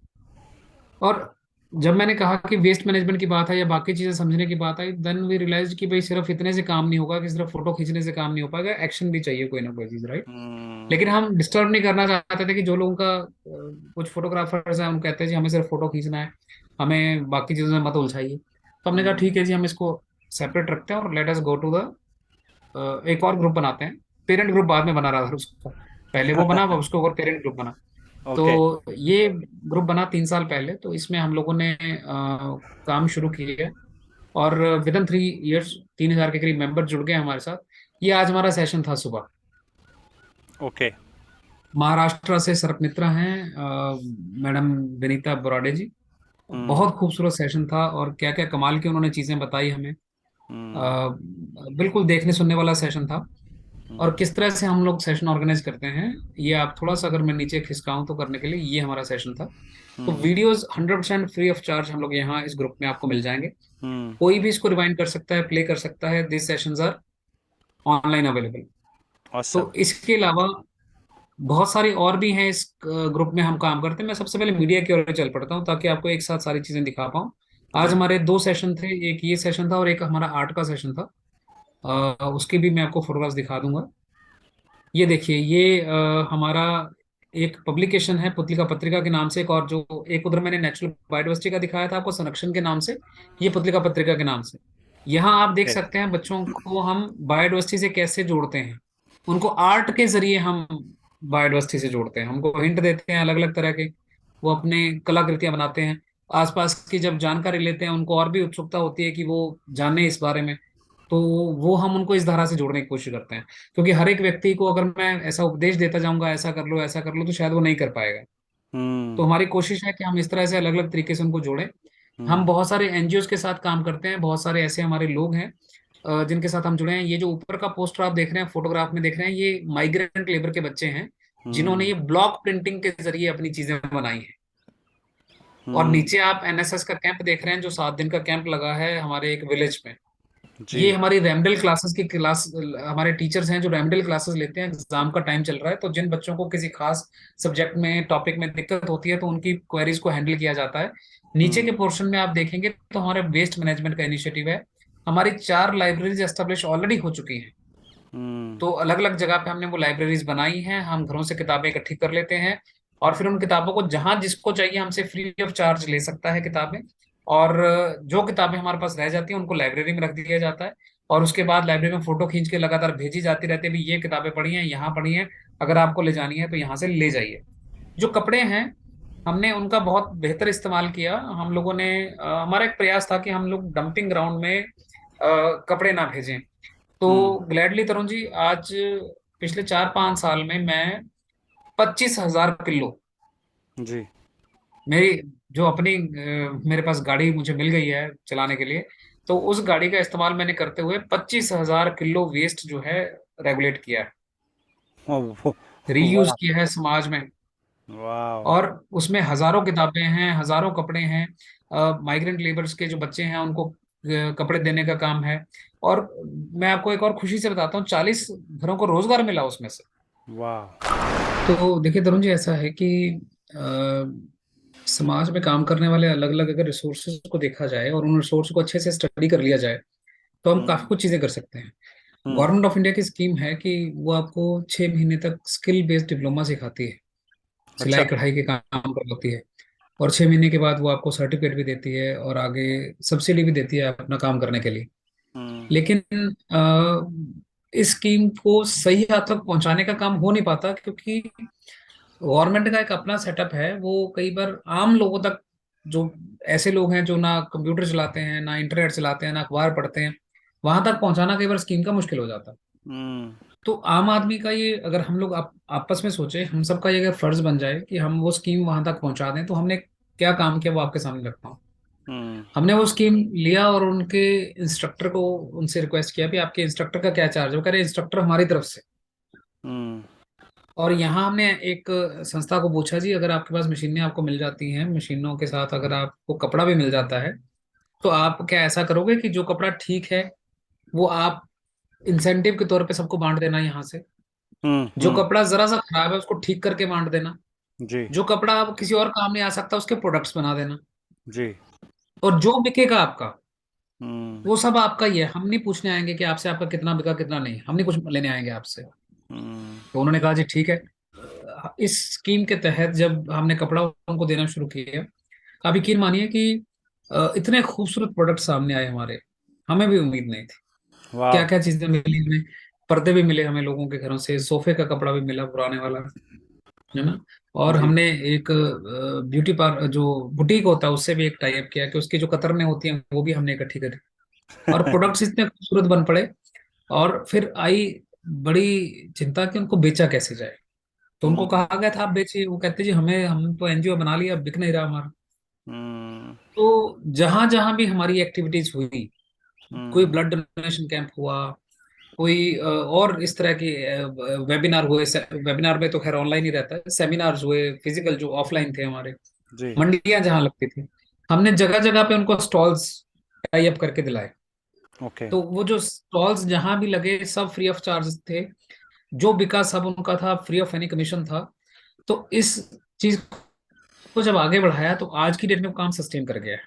और जब मैंने कहा कि वेस्ट मैनेजमेंट की बात है या बाकी चीजें समझने की बात आई, देन वी रियलाइज कि भाई सिर्फ इतने से काम नहीं होगा, कि सिर्फ फोटो खींचने से काम नहीं हो पाएगा, एक्शन भी चाहिए कोई ना कोई चीज, राइट। हम्म। लेकिन हम डिस्टर्ब नहीं करना चाहते थे कि जो लोगों का कुछ फोटोग्राफर्स हैं, हम कहते हैं जी हमें सिर्फ फोटो खींचना है, हमें बाकी चीजों में मत उलझाइए। तो हमने कहा ठीक है जी, हम इसको सेपरेट रखते हैं और let us go to the एक और ग्रुप बनाते हैं। पेरेंट ग्रुप बाद में बना रहा था उसका, पहले वो बना, अब उसको और पेरेंट ग्रुप बना। ओके। तो ये ग्रुप बना 3 साल पहले, तो इसमें हम लोगों ने काम शुरू किया। और विद इन 3 इयर्स 3,000 के करीब मेंबर जुड़ गए हमारे साथ। ये आज हमारा सेशन था सुबह। ओके। महाराष्ट्र से सरपमित्रा हैं मैडम विनीता बोराडे जी। हम्म। बहुत खूबसूरत सेशन था, और क्या क्या कमाल की उन्होंने चीजें बताई हमें। हम्म। बिल्कुल देखने सुनने वाला सेशन था। और हम्म। किस तरह से हम लोग सेशन ऑर्गेनाइज करते हैं, ये आप थोड़ा सा अगर मैं नीचे खिसकाऊं तो करने के लिए, ये हमारा सेशन था। तो हम्म। वीडियोस 100% फ्री ऑफ चार्ज हम लोग यहाँ इस ग्रुप में आपको मिल जाएंगे। हम्म। कोई भी इसको रिवाइंड कर सकता है, प्ले कर सकता है। This sessions are online available. Awesome. तो इसके अलावा बहुत सारी और भी हैं इस ग्रुप में हम काम करते हैं। मैं सबसे पहले मीडिया की ओर चल पड़ता हूँ, ताकि आपको एक साथ सारी चीजें दिखा पाऊँ। आज जी। हमारे 2 सेशन थे, एक ये सेशन था और एक हमारा आर्ट का सेशन था। उसके भी मैं आपको फोटोग्राफ्स दिखा दूंगा। ये देखिए, ये हमारा एक पब्लिकेशन है पुतलिका पत्रिका के नाम से, एक और जो एक उधर मैंने नेचुरल बायोडाइवर्सिटी का दिखाया था आपको संरक्षण के नाम से, ये पुतलिका पत्रिका के नाम से। यहाँ आप देख ओके। सकते हैं बच्चों को हम बायोडाइवर्सिटी से कैसे जोड़ते हैं। उनको आर्ट के जरिए हम बायोडाइवर्सिटी से जोड़ते हैं, हमको हिंट देते हैं अलग अलग तरह के। वो अपने कलाकृतियां बनाते हैं। आसपास की जब जानकारी लेते हैं, उनको और भी उत्सुकता होती है कि वो जाने इस बारे में। तो वो हम उनको इस धारा से जोड़ने की कोशिश करते हैं। क्योंकि हर एक व्यक्ति को अगर मैं ऐसा उपदेश देता जाऊंगा, ऐसा कर लो ऐसा कर लो, तो शायद वो नहीं कर पाएगा। तो हम्म। हमारी कोशिश है कि हम इस तरह से अलग अलग तरीके से उनको जोड़ें। हम हम्म। बहुत सारे एनजीओ के साथ काम करते हैं, बहुत सारे ऐसे हमारे लोग हैं जिनके साथ हम जुड़े हैं। ये जो ऊपर का पोस्टर आप देख रहे हैं, फोटोग्राफ में देख रहे हैं, ये माइग्रेंट लेबर के बच्चे हैं, जिन्होंने हम्म। ये ब्लॉक प्रिंटिंग के जरिए अपनी चीजें बनाई हैं। और हम्म। नीचे आप एनएसएस का कैंप देख रहे हैं, जो 7 दिन का कैंप लगा है हमारे एक विलेज में। ये जी। हमारी रेमडेल क्लासेस की क्लास, हमारे टीचर्स हैं जो रेमडेल क्लासेस लेते हैं। एग्जाम का टाइम चल रहा है, तो जिन बच्चों को किसी खास सब्जेक्ट में टॉपिक में दिक्कत होती है, तो उनकी क्वेरीज को हैंडल किया जाता है। नीचे के हम्म। पोर्शन में आप देखेंगे तो हमारे वेस्ट मैनेजमेंट का इनिशिएटिव है। हमारी 4 लाइब्रेरीज एस्टेब्लिश ऑलरेडी हो चुकी हैं। हम्म। तो अलग अलग जगह पे हमने वो लाइब्रेरीज बनाई हैं। हम घरों से किताबें इकट्ठी कर लेते हैं, और फिर उन किताबों को जहां जिसको चाहिए हमसे फ्री ऑफ चार्ज ले सकता है किताबें। और जो किताबें हमारे पास रह जाती हैं, उनको लाइब्रेरी में रख दिया जाता है। और उसके बाद लाइब्रेरी में फोटो खींच के लगातार भेजी जाती रहती है, भी ये किताबें पढ़ी हैं, यहाँ पढ़ी हैं, अगर आपको ले जानी है तो यहाँ से ले जाइए। जो कपड़े हैं, हमने उनका बहुत बेहतर इस्तेमाल किया। हम लोगों ने हमारा एक प्रयास था कि हम लोग डंपिंग ग्राउंड में कपड़े ना भेजें। हम्म। तो ग्लैडली तरुण जी, आज पिछले 4-5 साल में मैं 25,000 किलो, जी। मेरी जो अपनी मेरे पास गाड़ी मुझे मिल गई है चलाने के लिए, तो उस गाड़ी का इस्तेमाल मैंने करते हुए 25,000 किलो वेस्ट जो है रेगुलेट किया है, रीयूज वाह। किया है समाज में। वाह। और उसमें हजारों किताबें हैं, हजारों कपड़े हैं। माइग्रेंट लेबर्स के जो बच्चे हैं उनको कपड़े देने का काम है। और मैं आपको एक और खुशी से बताता हूँ, 40 घरों को रोजगार मिला उसमें से। वाह। तो देखिए तरुण जी, ऐसा है कि समाज में काम करने वाले अलग अलग अगर रिसोर्सेज को देखा जाए और उन रिसोर्स को अच्छे से स्टडी कर लिया जाए, तो हम काफी हम्म। कुछ चीजें कर सकते हैं। हम्म। गवर्नमेंट ऑफ इंडिया की स्कीम है कि वो आपको 6 महीने तक स्किल बेस्ड डिप्लोमा सिखाती है, अच्छा। सिलाई कढ़ाई के काम करवाती है। और 6 महीने के बाद वो आपको सर्टिफिकेट भी देती है और आगे सब्सिडी भी देती है अपना काम करने के लिए। हम्म। लेकिन इस स्कीम को सही हाथ तक पहुंचाने का काम हो नहीं पाता, क्योंकि गवर्नमेंट का एक अपना सेटअप है। वो कई बार आम लोगों तक, जो ऐसे लोग हैं जो ना कंप्यूटर चलाते हैं, ना इंटरनेट चलाते हैं, ना अखबार पढ़ते हैं, वहां तक पहुंचाना कई बार स्कीम का मुश्किल हो जाता है। हम्म। तो आम आदमी का ये, अगर हम लोग आपस में सोचे, हम सबका ये अगर फर्ज बन जाए कि हम वो स्कीम वहां तक पहुंचा दें, तो हमने क्या काम किया वो आपके सामने रखता हूँ। हम्म। हमने वो स्कीम लिया और उनके इंस्ट्रक्टर को, उनसे रिक्वेस्ट किया भी आपके इंस्ट्रक्टर का क्या चार्ज है। वो कह रहे इंस्ट्रक्टर हमारी तरफ से। हम्म। और यहाँ हमने एक संस्था को पूछा, जी अगर आपके पास मशीनें आपको मिल जाती हैं, मशीनों के साथ अगर आपको कपड़ा भी मिल जाता है, तो आप क्या ऐसा करोगे कि जो कपड़ा ठीक है वो आप इंसेंटिव के तौर पे सबको बांट देना यहाँ से, हम्म। जो कपड़ा जरा सा खराब है उसको ठीक करके बांट देना, जी। जो कपड़ा अब किसी और काम नहीं आ सकता उसके प्रोडक्ट्स बना देना, जी। और जो बिकेगा आपका हम्म। वो सब आपका ही है। हम नहीं पूछने आएंगे कि आपसे आपका कितना बिका कितना नहीं, हम नहीं कुछ लेने आएंगे आपसे। हम्म। तो उन्होंने कहा जी ठीक है। इस स्कीम के तहत जब हमने कपड़ा उनको देना शुरू किया, आप यकीन मानिए कि इतने खूबसूरत प्रोडक्ट सामने आए हमारे, हमें भी उम्मीद नहीं थी। क्या वाह। क्या चीजें मिली हमें, पर्दे भी मिले हमें लोगों के घरों से, सोफे का कपड़ा भी मिला पुराने वाला, है ना। और जी। हमने एक ब्यूटी पार्लर जो बुटीक होता है उससे भी एक टाई अप किया कि उसकी जो कतरने होती हैं वो भी हमने इकट्ठी करी। और प्रोडक्ट्स इतने खूबसूरत बन पड़े। और फिर आई बड़ी चिंता कि उनको बेचा कैसे जाए। तो उनको हम्म। कहा गया था आप बेचिए, वो कहते जी हमें, हम तो एनजीओ बना लिया, अब बिक नहीं रहा हमारा। हम्म। तो जहां जहां भी हमारी एक्टिविटीज हुई, कोई हम्म। ब्लड डोनेशन कैंप हुआ, कोई और इस तरह के वेबिनार हुए, वेबिनार में तो खैर ऑनलाइन ही रहता है, सेमिनार्स हुए फिजिकल जो ऑफलाइन थे हमारे, जी। मंडियां जहां लगती थी, हमने जगह जगह पे उनको स्टॉल्स टाई अप करके दिलाए। ओके। तो वो जो स्टॉल्स जहां भी लगे सब फ्री ऑफ चार्ज थे, जो बिका सब उनका था, फ्री ऑफ एनी कमीशन था। तो इस चीज को जब आगे बढ़ाया तो आज की डेट में वो काम सस्टेन कर गया है।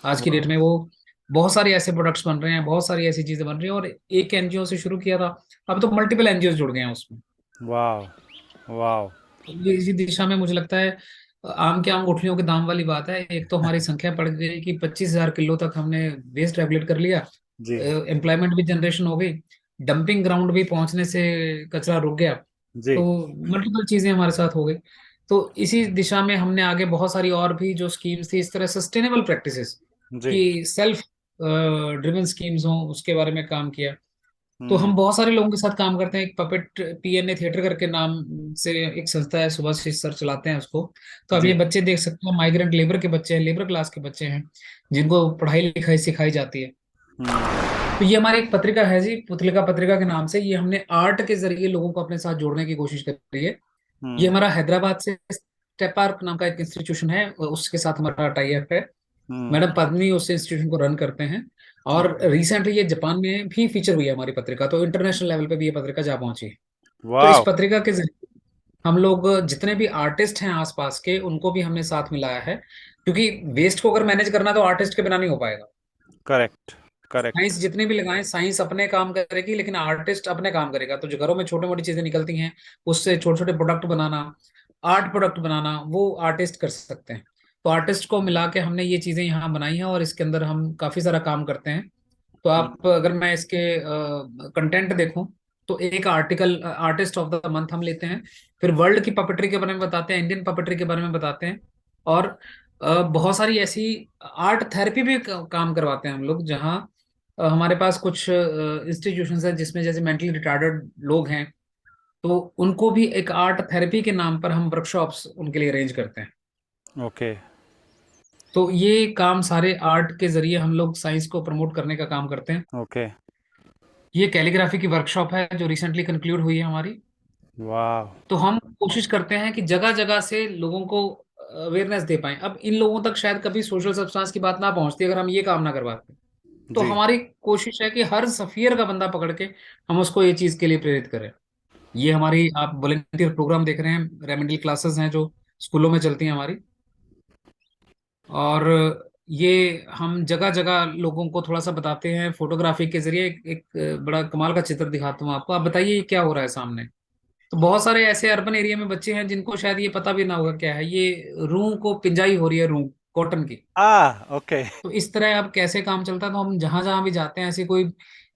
आज की डेट वाह। में वो बहुत सारे ऐसे प्रोडक्ट्स बन रहे हैं, बहुत सारी ऐसी चीजें बन रही हैं। और एक एनजीओ से शुरू किया था, अब तो मल्टीपल एनजीओ जुड़ गए हैं उसमें। वाह। वाह। तो ये इसी दिशा में मुझे लगता है आम के आम गुठलियों के दाम वाली बात है। एक तो हमारी संख्या बढ़ गई कि 25,000 किलो तक हमने वेस्ट रेगुलेट कर लिया, जी। एम्प्लॉयमेंट भी जनरेशन हो गई, डंपिंग ग्राउंड भी पहुंचने से कचरा रुक गया। जी। तो मल्टीपल चीजें हमारे साथ हो गई। तो इसी दिशा में हमने आगे बहुत सारी और भी जो स्कीम्स थी इस तरह सस्टेनेबल प्रैक्टिसेस जी। की, सेल्फ ड्रिवन स्कीम्स हों, उसके बारे में काम किया। तो हम्म। हम बहुत सारे लोगों के साथ काम करते हैं। एक पपेट पीएनए थिएटर करके नाम से एक संस्था है, सुभाष सर चलाते हैं उसको। तो अब ये जी। बच्चे देख सकते हैं, माइग्रेंट लेबर के बच्चे हैं, लेबर क्लास के बच्चे हैं, जिनको पढ़ाई लिखाई सिखाई जाती है। हम्म। तो ये हमारी एक पत्रिका है जी, पुतलिका पत्रिका के नाम से। ये हमने आर्ट के जरिए लोगों को अपने साथ जोड़ने की कोशिश करी है। ये हम्म। हमारा हैदराबाद से स्टेप आर्क नाम का एक इंस्टीट्यूशन है, उसके साथ हमारा टाई अप है। हम्म। मैडम पद्मिनी उस इंस्टीट्यूशन को रन करते हैं। और ओके। रिसेंटली ये जापान में भी फीचर हुई है हमारी पत्रिका, तो इंटरनेशनल लेवल पे भी ये पत्रिका जा पहुंची है। तो इस वाह। पत्रिका के जरिए हम लोग जितने भी आर्टिस्ट हैं आसपास के, उनको भी हमने साथ मिलाया है। क्योंकि वेस्ट को अगर मैनेज करना है तो आर्टिस्ट के बिना नहीं हो पाएगा। करेक्ट। करेक्ट। साइंस जितने भी लगाएं, साइंस अपने काम करेगी, लेकिन आर्टिस्ट अपने काम करेगा। तो जो घरों में छोटी मोटी चीजें निकलती हैं, उससे छोटे छोटे प्रोडक्ट बनाना, आर्ट प्रोडक्ट बनाना, वो आर्टिस्ट कर सकते हैं। तो आर्टिस्ट को मिला के हमने ये चीजें यहाँ बनाई हैं, और इसके अंदर हम काफी सारा काम करते हैं। तो आप हम्म। अगर मैं इसके कंटेंट देखूं, तो एक article artist of the month हम लेते हैं, फिर वर्ल्ड की पपेट्री के बारे में बताते हैं, इंडियन पपेट्री के बारे में बताते हैं। और बहुत सारी ऐसी आर्ट थेरेपी भी काम करवाते हैं हम लोग, जहाँ हमारे पास कुछ इंस्टीट्यूशंस हैं जिसमें जैसे मेंटली रिटार्डेड लोग हैं, तो उनको भी एक आर्ट थेरेपी के नाम पर हम वर्कशॉप्स उनके लिए अरेंज करते हैं। ओके। तो ये काम सारे आर्ट के जरिए हम लोग साइंस को प्रमोट करने का काम करते हैं। ओके। ये कैलीग्राफी की वर्कशॉप है जो रिसेंटली कंक्लूड हुई है हमारी। वाह। तो हम कोशिश करते हैं कि जगह जगह से लोगों को अवेयरनेस दे पाएं। अब इन लोगों तक शायद कभी सोशल सब्सटेंस की बात ना पहुंचती अगर हम ये काम ना करवाते। तो जी। हमारी कोशिश है कि हर सफियर का बंदा पकड़ के हम उसको ये चीज के लिए प्रेरित करें। ये हमारी, आप वॉलेंटियर प्रोग्राम देख रहे हैं, रेमेडियल क्लासेस हैं जो स्कूलों में चलती हैं हमारी। और ये हम जगह जगह लोगों को थोड़ा सा बताते हैं फोटोग्राफी के जरिए। एक बड़ा कमाल का चित्र दिखाता हूँ आपको, आप बताइए ये क्या हो रहा है सामने। तो बहुत सारे ऐसे अर्बन एरिया में बच्चे हैं जिनको शायद ये पता भी ना होगा क्या है ये। रूह को पिंजाई हो रही है, रूह कॉटन की। ओके। तो इस तरह अब कैसे काम चलता है, तो हम जहां जहां भी जाते हैं ऐसी कोई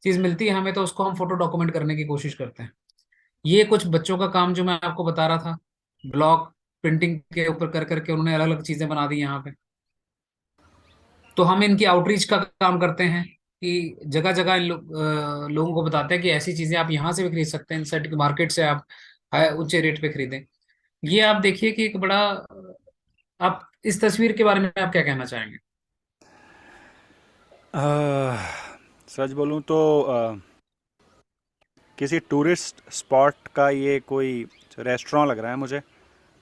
चीज मिलती है हमें, तो उसको हम फोटो डॉक्यूमेंट करने की कोशिश करते हैं। ये कुछ बच्चों का काम जो मैं आपको बता रहा था, ब्लॉक प्रिंटिंग के ऊपर कर करके उन्होंने अलग अलग चीजें बना दी यहाँ पे। तो हम इनकी आउटरीच का काम करते हैं कि जगह जगह लोगों को बताते हैं कि ऐसी चीजें आप यहाँ से भी खरीद सकते हैं, इंसेट की मार्केट से आप ऊंचे रेट पे खरीदें। ये आप देखिए कि एक बड़ा, आप इस तस्वीर के बारे में आप क्या कहना चाहेंगे? सच बोलूं तो किसी टूरिस्ट स्पॉट का ये कोई रेस्टोरेंट लग रहा है मुझे,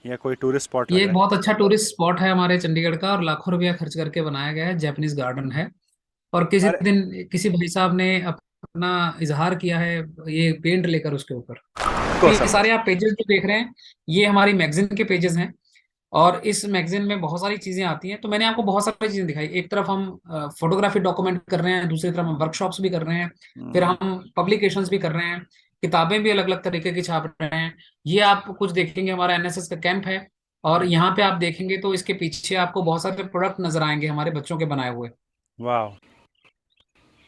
या कोई टूरिस्ट स्पॉट लग ये रहा एक बहुत अच्छा टूरिस्ट स्पॉट है हमारे चंडीगढ़ का, और लाखों रुपया खर्च करके बनाया गया है, जापानीज गार्डन है। और किसी है। अरे, दिन किसी भाई साहब ने अपना इजहार किया है ये पेंट लेकर उसके ऊपर। तो को ये समझ। सारे आप पेजेस जो देख रहे हैं, ये हमारी मैगजीन के पेजेस हैं। और इस मैगजीन में बहुत सारी चीजें आती हैं, तो मैंने आपको बहुत सारी चीजें दिखाई। एक तरफ हम फोटोग्राफी डॉक्यूमेंट कर रहे हैं, दूसरी तरफ हम वर्कशॉप्स भी कर रहे हैं, फिर हम्म, हम पब्लिकेशंस भी कर रहे हैं, किताबें भी अलग अलग तरीके की छाप रहे हैं। ये आप कुछ देखेंगे, हमारा एनएसएस का कैंप है। और यहाँ पे आप देखेंगे तो इसके पीछे आपको बहुत सारे प्रोडक्ट नजर आएंगे हमारे बच्चों के बनाए हुए। वाह।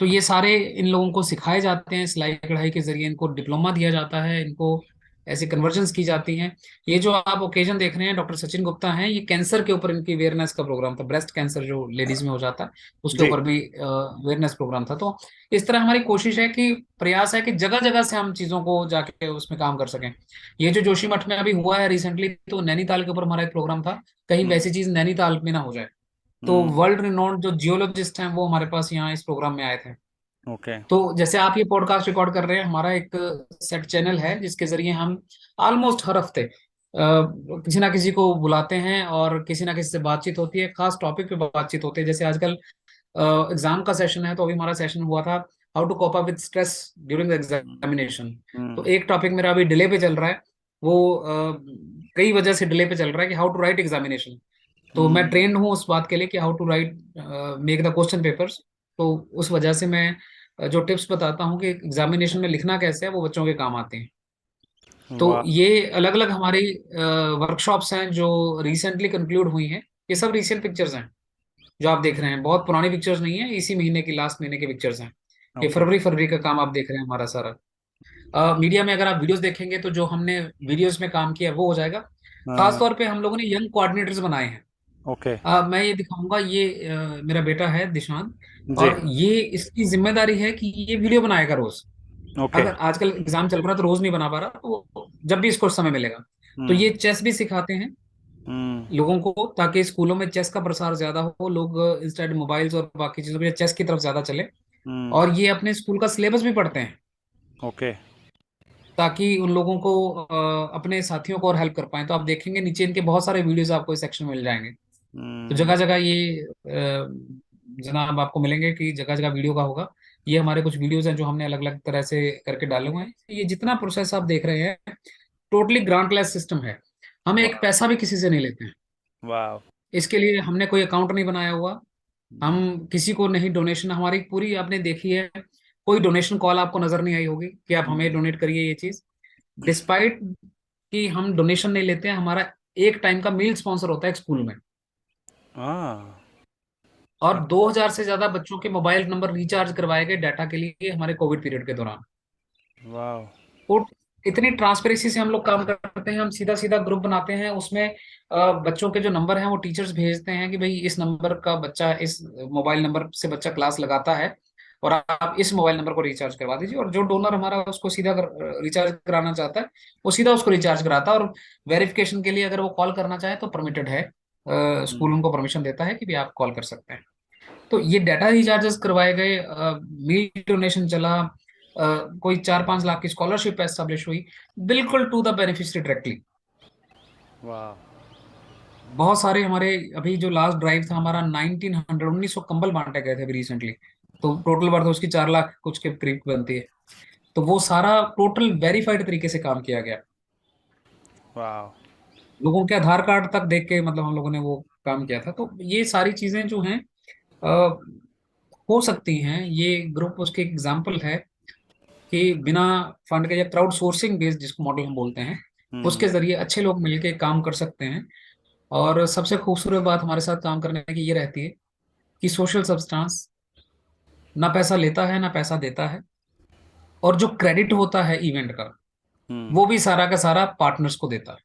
तो ये सारे इन लोगों को सिखाए जाते हैं, सिलाई कढ़ाई के जरिए इनको डिप्लोमा दिया जाता है, इनको ऐसी कन्वर्जन्स की जाती हैं। ये जो आप ओकेजन देख रहे हैं, डॉक्टर सचिन गुप्ता हैं, ये कैंसर के ऊपर इनकी अवेयरनेस का प्रोग्राम था, ब्रेस्ट कैंसर जो लेडीज में हो जाता है उसके जी। ऊपर भी अवेयरनेस प्रोग्राम था। तो इस तरह हमारी कोशिश है कि प्रयास है कि जगह जगह से हम चीजों को जाके उसमें काम कर सकें। ये जो जोशी मठ में अभी हुआ है रिसेंटली, तो नैनीताल के ऊपर हमारा एक प्रोग्राम था, कहीं हम्म। वैसी चीज नैनीताल में ना हो जाए। तो हम्म। वर्ल्ड रिनोन्ड जो जियोलॉजिस्ट हैं वो हमारे पास यहाँ इस प्रोग्राम में आए थे। ओके। तो जैसे आप ये पॉडकास्ट रिकॉर्ड कर रहे हैं, हमारा एक सेट चैनल है जिसके जरिए हम ऑलमोस्ट हर हफ्ते किसी ना किसी को बुलाते हैं और किसी ना किसी से बातचीत होती है, खास टॉपिक पे बातचीत होती है। जैसे आजकल एग्जाम का सेशन है, तो अभी हमारा सेशन हुआ था how to cope up with stress during the examination. तो हम्म। एक टॉपिक मेरा अभी डिले पे चल रहा है, वो कई वजह से डिले पे चल रहा है, कि हाउ टू राइट एग्जामिनेशन। तो मैं हम्म। ट्रेंड हूँ उस बात के लिए कि how to write make the question papers. तो उस वजह से मैं जो टिप्स बताता हूँ कि एग्जामिनेशन में लिखना कैसे है, वो बच्चों के काम आते हैं। तो वाह। ये अलग अलग हमारी वर्कशॉप्स हैं जो रिसेंटली कंक्लूड हुई हैं। ये सब रिसेंट पिक्चर्स हैं जो आप देख रहे हैं, बहुत पुरानी पिक्चर्स नहीं है, इसी महीने की लास्ट महीने की पिक्चर्स हैं। ये ओके। फरवरी फरवरी का काम आप देख रहे हैं हमारा सारा। मीडिया में अगर आप वीडियोस देखेंगे तो जो हमने वीडियोस में काम किया है वो हो जाएगा। खास हाँ। तौर पे हम लोगों ने यंग कोऑर्डिनेटर्स बनाए हैं। ओके। मैं ये दिखाऊंगा, ये मेरा बेटा है दिशांत। जी। और ये इसकी जिम्मेदारी है कि ये वीडियो बनाएगा रोज। ओके। अगर आजकल एग्जाम चल रहा है तो रोज नहीं बना पा रहा, तो जब भी इसको समय मिलेगा। तो ये हम्म। चेस भी सिखाते हैं हम्म। लोगों को, ताकि स्कूलों में चेस का प्रसार ज्यादा हो, लोग इंस्टेड मोबाइल्स और बाकी चीजों के चेस की तरफ ज्यादा चले। हम्म। और ये अपने स्कूल का सिलेबस भी पढ़ते हैं, ओके। ताकि उन लोगों को अपने साथियों को और हेल्प कर पाए। तो आप देखेंगे नीचे इनके बहुत सारे वीडियोस आपको इस सेक्शन में मिल जाएंगे। तो हम्म। जगह जगह ये जनाब आपको मिलेंगे कि जगह जगह वीडियो का होगा। ये हमारे कुछ वीडियोस हैं जो हमने अलग अलग तरह से करके डाले हुए हैं। ये जितना प्रोसेस आप देख रहे हैं, टोटली ग्रांटलेस सिस्टम है। हम एक वाह। पैसा भी किसी से नहीं लेते हैं। वाह। इसके लिए हमने कोई अकाउंट नहीं बनाया हुआ। हम किसी को नहीं, डोनेशन हमारी पूरी आपने देखी है, कोई डोनेशन कॉल आपको नजर नहीं आई होगी कि आप हमें हम्म। डोनेट करिए ये चीज। डिस्पाइट कि हम डोनेशन नहीं लेते हैं, हमारा एक टाइम का मील स्पॉन्सर होता है एक स्कूल में। हाँ। और 2000 से ज्यादा बच्चों के मोबाइल नंबर रिचार्ज करवाए गए डाटा के लिए हमारे कोविड पीरियड के दौरान। वाह। और इतनी ट्रांसपेरेंसी से हम लोग काम करते हैं, हम सीधा सीधा ग्रुप बनाते हैं उसमें। बच्चों के जो नंबर हैं वो टीचर्स भेजते हैं कि भाई इस नंबर का बच्चा, इस मोबाइल नंबर से बच्चा क्लास लगाता है, और आप इस मोबाइल नंबर को रिचार्ज करवा दीजिए। और जो डोनर हमारा उसको सीधा रिचार्ज कराना चाहता है, वो सीधा उसको रिचार्ज कराता है। और वेरिफिकेशन के लिए अगर वो कॉल करना चाहे तो परमिटेड है, स्कूल हम्म। उनको परमिशन देता है कि भी आप कॉल कर सकते हैं। तो ये डाटा रिचार्जेस करवाए गए, मील डोनेशन चला, कोई 4-5 लाख की स्कॉलरशिप एस्टेब्लिश हुई, बिल्कुल टू द बेनिफिशियरी डायरेक्टली। वाह। बहुत सारे हमारे, अभी जो लास्ट ड्राइव था हमारा, 1900 कंबल बांटे गए थे अभी रिसेंटली। तो टोटल वर्थ उसकी 4 लाख कुछ के करीब बनती है। तो वो सारा टोटल वेरीफाइड तरीके से काम किया गया, वाह। लोगों के आधार कार्ड तक देख के, मतलब हम लोगों ने वो काम किया था। तो ये सारी चीजें जो हैं हो सकती हैं, ये ग्रुप उसके एग्जाम्पल है कि बिना फंड के, या क्राउड सोर्सिंग बेस्ड जिसको मॉडल हम बोलते हैं, हम्म। उसके जरिए अच्छे लोग मिलके काम कर सकते हैं। और सबसे खूबसूरत बात हमारे साथ काम करने की ये रहती है कि सोशल सब्सटेंस ना पैसा लेता है ना पैसा देता है, और जो क्रेडिट होता है इवेंट का हम्म। वो भी सारा का सारा पार्टनर्स को देता है।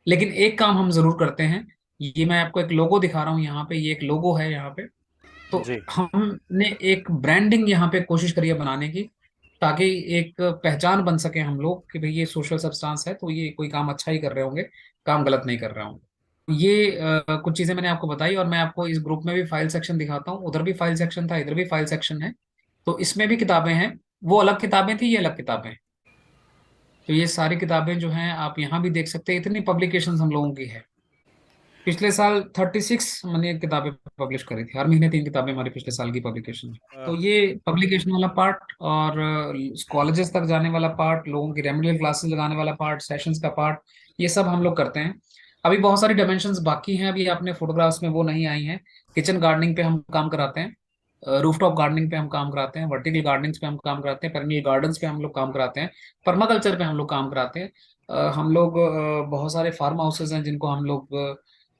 लेकिन एक काम हम जरूर करते हैं, ये मैं आपको एक लोगो दिखा रहा हूँ यहाँ पे, ये एक लोगो है यहाँ पे। तो जी। हमने एक ब्रांडिंग यहाँ पे कोशिश करी है बनाने की, ताकि एक पहचान बन सके हम लोग कि भाई ये सोशल सब्सटेंस है तो ये कोई काम अच्छा ही कर रहे होंगे, काम गलत नहीं कर रहे होंगे। ये कुछ चीजें मैंने आपको बताई, और मैं आपको इस ग्रुप में भी फाइल सेक्शन दिखाता हूँ। उधर भी फाइल सेक्शन था, इधर भी फाइल सेक्शन है। तो इसमें भी किताबें हैं, वो अलग किताबें थी, ये अलग किताबें हैं। तो ये सारी किताबें जो हैं आप यहाँ भी देख सकते हैं, इतनी पब्लिकेशन हम लोगों की है। पिछले साल 36 मैंने किताबें पब्लिश करी थी, हर महीने 3 किताबें हमारी पिछले साल की पब्लिकेशन है। अ, तो ये पब्लिकेशन वाला पार्ट, और कॉलेजेस तक जाने वाला पार्ट, लोगों की रेमेडियल क्लासेस लगाने वाला पार्ट, सेशंस का पार्ट, ये सब हम लोग करते हैं। अभी बहुत सारी डायमेंशंस बाकी हैं, अभी आपने फोटोग्राफ्स में वो नहीं आई हैं। किचन गार्डनिंग पे हम काम कराते हैं, रूफटॉप गार्डनिंग पे हम काम कराते हैं, वर्टिकल गार्डनिंग पे हम काम कराते हैं, पेरेनियल गार्डन्स पे हम लोग काम कराते हैं, पर्माकल्चर पे हम लोग काम कराते हैं। हम लोग बहुत सारे फार्म हाउसेज हैं जिनको हम लोग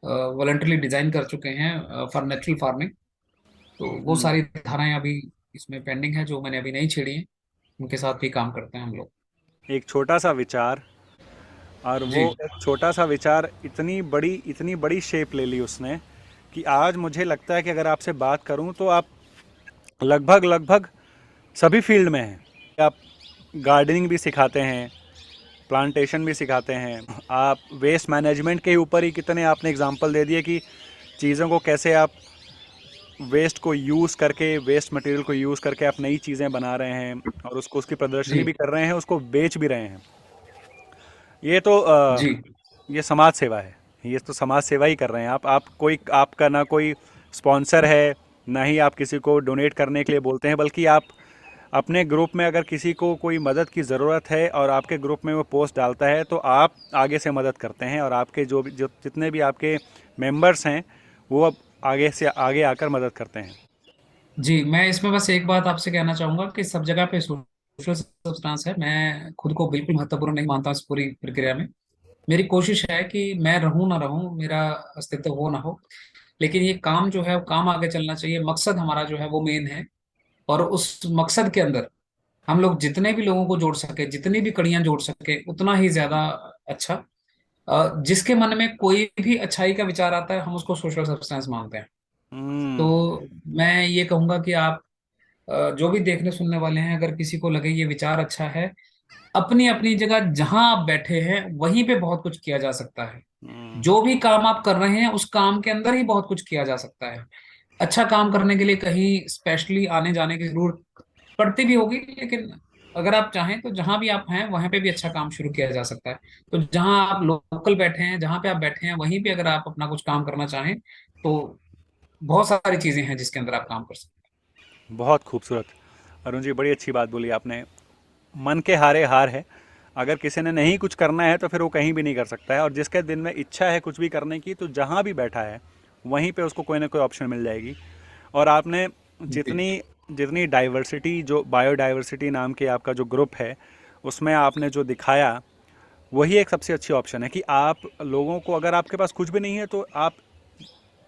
वॉलंटरली डिजाइन कर चुके हैं फॉर नेचुरल फार्मिंग। तो वो हम्म। सारी धाराएं अभी इसमें पेंडिंग है, जो मैंने अभी नहीं छेड़ी है। उनके साथ भी काम करते हैं हम लोग। एक छोटा सा विचार, और वो जी एक छोटा सा विचार इतनी बड़ी शेप ले ली उसने कि आज मुझे लगता है कि अगर आपसे बात करूं तो आप लगभग लगभग सभी फील्ड में हैं। आप गार्डनिंग भी सिखाते हैं, प्लांटेशन भी सिखाते हैं, आप वेस्ट मैनेजमेंट के ऊपर ही कितने आपने एग्जांपल दे दिए कि चीज़ों को कैसे आप वेस्ट को यूज़ करके, वेस्ट मटेरियल को यूज़ करके आप नई चीज़ें बना रहे हैं और उसको उसकी प्रदर्शनी जी भी कर रहे हैं, उसको बेच भी रहे हैं। ये तो जी ये समाज सेवा है। ये तो समाज सेवा ही कर रहे हैं आप कोई, आपका ना कोई स्पॉन्सर है, ना ही आप किसी को डोनेट करने के लिए बोलते हैं, बल्कि आप अपने ग्रुप में अगर किसी को कोई मदद की ज़रूरत है और आपके ग्रुप में वो पोस्ट डालता है तो आप आगे से मदद करते हैं, और आपके जो जितने भी आपके मेंबर्स हैं वो अब आगे से आगे आकर मदद करते हैं। जी। मैं इसमें बस एक बात आपसे कहना चाहूंगा कि सब जगह पे सोशल सब्सटेंस है, मैं खुद को बिल्कुल महत्वपूर्ण नहीं मानता इस पूरी प्रक्रिया में। मेरी कोशिश है कि मैं रहूं ना रहूं, मेरा अस्तित्व हो ना हो, लेकिन ये काम जो है वो काम आगे चलना चाहिए। मकसद हमारा जो है वो मेन है, और उस मकसद के अंदर हम लोग जितने भी लोगों को जोड़ सके, जितनी भी कड़ियां जोड़ सके, उतना ही ज्यादा अच्छा। जिसके मन में कोई भी अच्छाई का विचार आता है, हम उसको सोशल सब्सटेंस मानते हैं। हम्म। तो मैं ये कहूंगा कि आप जो भी देखने सुनने वाले हैं, अगर किसी को लगे ये विचार अच्छा है, अपनी अपनी जगह जहां आप बैठे हैं वहीं पे बहुत कुछ किया जा सकता है। हम्म। जो भी काम आप कर रहे हैं उस काम के अंदर ही बहुत कुछ किया जा सकता है। अच्छा काम करने के लिए कहीं स्पेशली आने जाने की जरूरत पड़ती भी होगी, लेकिन अगर आप चाहें तो जहां भी आप हैं वहां पे भी अच्छा काम शुरू किया जा सकता है। तो जहां आप लोकल बैठे हैं, जहां पे आप बैठे हैं, वहीं पे अगर आप अपना कुछ काम करना चाहें तो बहुत सारी चीजें हैं जिसके अंदर आप काम कर सकते बहुत खूबसूरत। अरुण जी, बड़ी अच्छी बात बोली आपने। मन के हारे हार है। अगर किसी ने नहीं कुछ करना है तो फिर वो कहीं भी नहीं कर सकता है, और जिसके दिल में इच्छा है कुछ भी करने की तो जहाँ भी बैठा है वहीं पे उसको कोई ना कोई ऑप्शन मिल जाएगी। और आपने हैं। जी जितनी जितनी डाइवर्सिटी, जो बायोडाइवर्सिटी नाम के आपका जो ग्रुप है, उसमें आपने जो दिखाया वही एक सबसे अच्छी ऑप्शन है कि आप लोगों को, अगर आपके पास कुछ भी नहीं है तो आप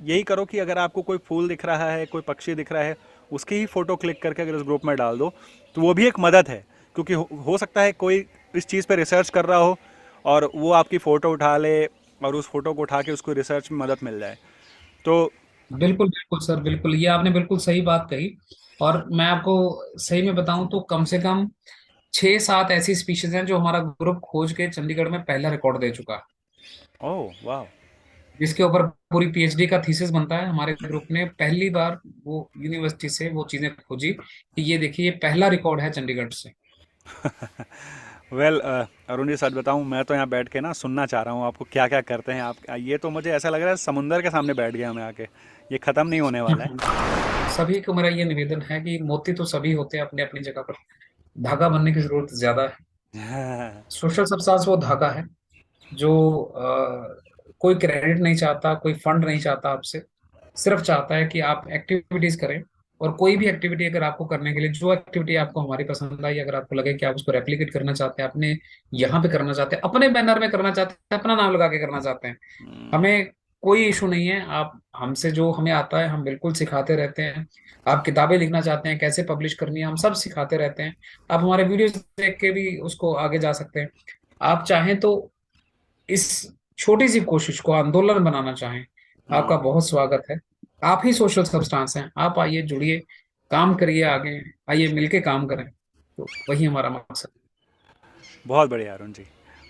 यही करो कि अगर आपको कोई फूल दिख रहा है, कोई पक्षी दिख रहा है, उसकी ही फ़ोटो क्लिक करके अगर इस ग्रुप में डाल दो तो वो भी एक मदद है। क्योंकि हो सकता है कोई इस चीज़ पे रिसर्च कर रहा हो और वो आपकी फ़ोटो उठा ले और उस फ़ोटो को उठा के उसको रिसर्च में मदद मिल जाए। तो बिल्कुल बिल्कुल सर, बिल्कुल ये आपने बिल्कुल सही बात कही। और मैं आपको सही में बताऊं तो कम से कम 6-7 ऐसी स्पीशीज हैं जो हमारा ग्रुप खोज के चंडीगढ़ में पहला रिकॉर्ड दे चुका है, ओह वाह। जिसके ऊपर पूरी पीएचडी का थीसिस बनता है। हमारे ग्रुप ने पहली बार वो यूनिवर्सिटी से वो चीजें खोजी कि ये देखिए, ये पहला रिकॉर्ड है चंडीगढ़ से। वेल अरुण जी, सच बताऊं मैं तो यहाँ बैठ के ना सुनना चाह रहा हूँ आपको क्या क्या करते हैं आप। ये तो मुझे ऐसा लग रहा है समुंदर के सामने बैठ गया मैं आके, ये ख़त्म नहीं होने वाला सभी को मेरा ये निवेदन है कि मोती तो सभी होते हैं अपनी अपनी जगह पर, धागा बनने की जरूरत ज्यादा है। है। सोशल सब्सटेंस वो धागा है जो कोई क्रेडिट नहीं चाहता, कोई फंड नहीं चाहता आपसे, सिर्फ चाहता है कि आप एक्टिविटीज करें। और कोई भी एक्टिविटी अगर आपको करने के लिए, जो एक्टिविटी आपको हमारी पसंद आई, अगर आपको लगे कि आप उसको रेप्लिकेट करना चाहते हैं, अपने यहाँ पे करना चाहते हैं, अपने बैनर में करना चाहते हैं, अपना नाम लगा के करना चाहते हैं, हमें कोई इशू नहीं है। आप हमसे जो हमें आता है हम बिल्कुल सिखाते रहते हैं। आप किताबें लिखना चाहते हैं, कैसे पब्लिश करनी है, हम सब सिखाते रहते हैं। आप हमारे वीडियोस देख के भी उसको आगे जा सकते हैं। आप चाहें तो इस छोटी सी कोशिश को आंदोलन बनाना चाहें, हम्म। आपका बहुत स्वागत है। आप ही सोशल सब्सटेंस हैं, आप आइए, जुड़िए, काम करिए आगे। आइए मिलके काम करें, तो वही हमारा मकसद है। बहुत बढ़िया अरुण जी,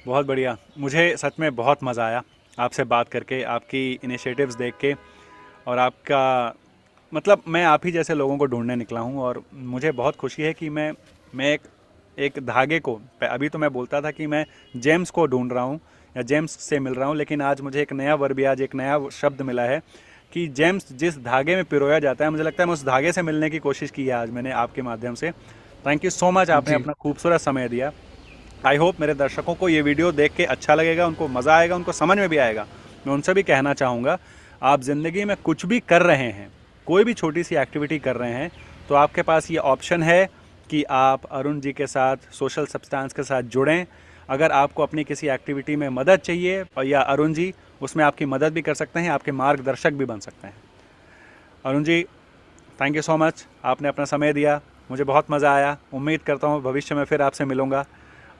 बहुत बढ़िया। मुझे सच में बहुत मज़ा आया आपसे बात करके, आपकी इनिशिएटिव्स देख के। और आपका मतलब मैं आप ही जैसे लोगों को ढूंढने निकला हूँ, और मुझे बहुत खुशी है कि मैं एक धागे को, अभी तो मैं बोलता था कि मैं जेम्स को ढूंढ रहा हूँ या जेम्स से मिल रहा हूँ, लेकिन आज मुझे एक नया वर्ब, आज एक नया शब्द मिला है कि जेम्स जिस धागे में पिरोया जाता है, मुझे लगता है मैं उस धागे से मिलने की कोशिश की है आज मैंने आपके माध्यम से। थैंक यू सो मच, आपने जी अपना खूबसूरत समय दिया। आई होप मेरे दर्शकों को ये वीडियो देख के अच्छा लगेगा, उनको मज़ा आएगा, उनको समझ में भी आएगा। मैं उनसे भी कहना चाहूँगा, आप ज़िंदगी में कुछ भी कर रहे हैं, कोई भी छोटी सी एक्टिविटी कर रहे हैं, तो आपके पास ये ऑप्शन है कि आप अरुण जी के साथ, सोशल सब्सटेंस के साथ जुड़ें। अगर आपको अपनी किसी एक्टिविटी में मदद चाहिए, और या अरुण जी उसमें आपकी मदद भी कर सकते हैं, आपके मार्गदर्शक भी बन सकते हैं। अरुण जी, थैंक यू सो मच, आपने अपना समय दिया, मुझे बहुत मज़ा आया। उम्मीद करता हूँ भविष्य में फिर आपसे मिलूँगा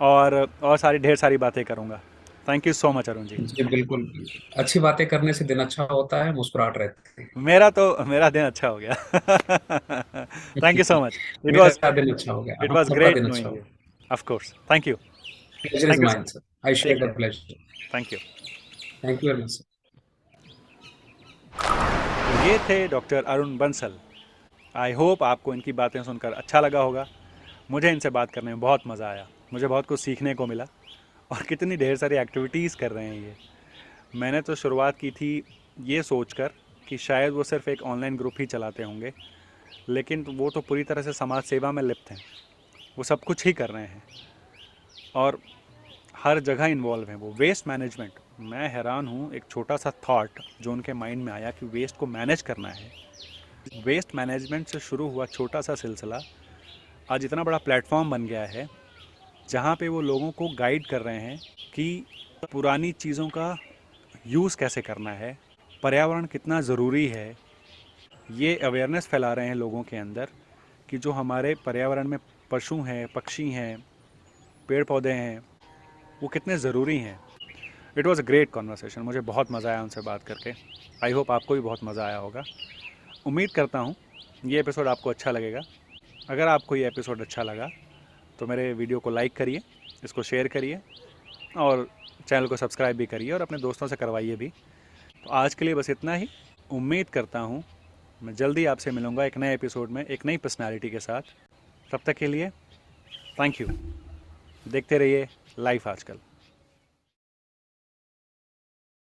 और सारी ढेर सारी बातें करूँगा। Thank you so much Arun ji. जी, बिल्कुल बिल्कुल। अच्छी बातें करने से दिन अच्छा होता है, मुस्कुराहट रहती है। मेरा दिन अच्छा हो गया। Thank you so much. It was मेरा दिन अच्छा हो गया, इट हम वाज सबका ग्रेट दिन अच्छा नोइंग हो यू। गया। Of course, thank you. Pleasure is thank you so mine much. Sir. I take share the care. Pleasure. Thank you. Thank you very much sir. तो ये थे doctor Arun Bansal. I hope आपको इनकी बातें सुनकर अच्छा लगा होगा। मुझे इनसे बात करने में बहुत मज़ा आया, मुझे बहुत कुछ सीखने को मिला। और कितनी ढेर सारी एक्टिविटीज़ कर रहे हैं ये। मैंने तो शुरुआत की थी ये सोचकर कि शायद वो सिर्फ एक ऑनलाइन ग्रुप ही चलाते होंगे, लेकिन वो तो पूरी तरह से समाज सेवा में लिप्त हैं। वो सब कुछ ही कर रहे हैं और हर जगह इन्वॉल्व हैं। वो वेस्ट मैनेजमेंट, मैं हैरान हूँ, एक छोटा सा थॉट जो उनके माइंड में आया कि वेस्ट को मैनेज करना है, वेस्ट मैनेजमेंट से शुरू हुआ छोटा सा सिलसिला आज इतना बड़ा प्लेटफॉर्म बन गया है, जहाँ पे वो लोगों को गाइड कर रहे हैं कि पुरानी चीज़ों का यूज़ कैसे करना है, पर्यावरण कितना ज़रूरी है। ये अवेयरनेस फैला रहे हैं लोगों के अंदर कि जो हमारे पर्यावरण में पशु हैं, पक्षी हैं, पेड़ पौधे हैं, वो कितने ज़रूरी हैं। It was a great conversation, मुझे बहुत मज़ा आया उनसे बात करके। आई होप आपको भी बहुत मज़ा आया होगा। उम्मीद करता हूँ ये एपिसोड आपको अच्छा लगेगा। अगर आपको ये एपिसोड अच्छा लगा तो मेरे वीडियो को लाइक करिए, इसको शेयर करिए और चैनल को सब्सक्राइब भी करिए और अपने दोस्तों से करवाइए भी। तो आज के लिए बस इतना ही। उम्मीद करता हूँ मैं जल्दी आपसे मिलूँगा एक नए एपिसोड में, एक नई पर्सनैलिटी के साथ। तब तक के लिए थैंक यू। देखते रहिए लाइफ आजकल।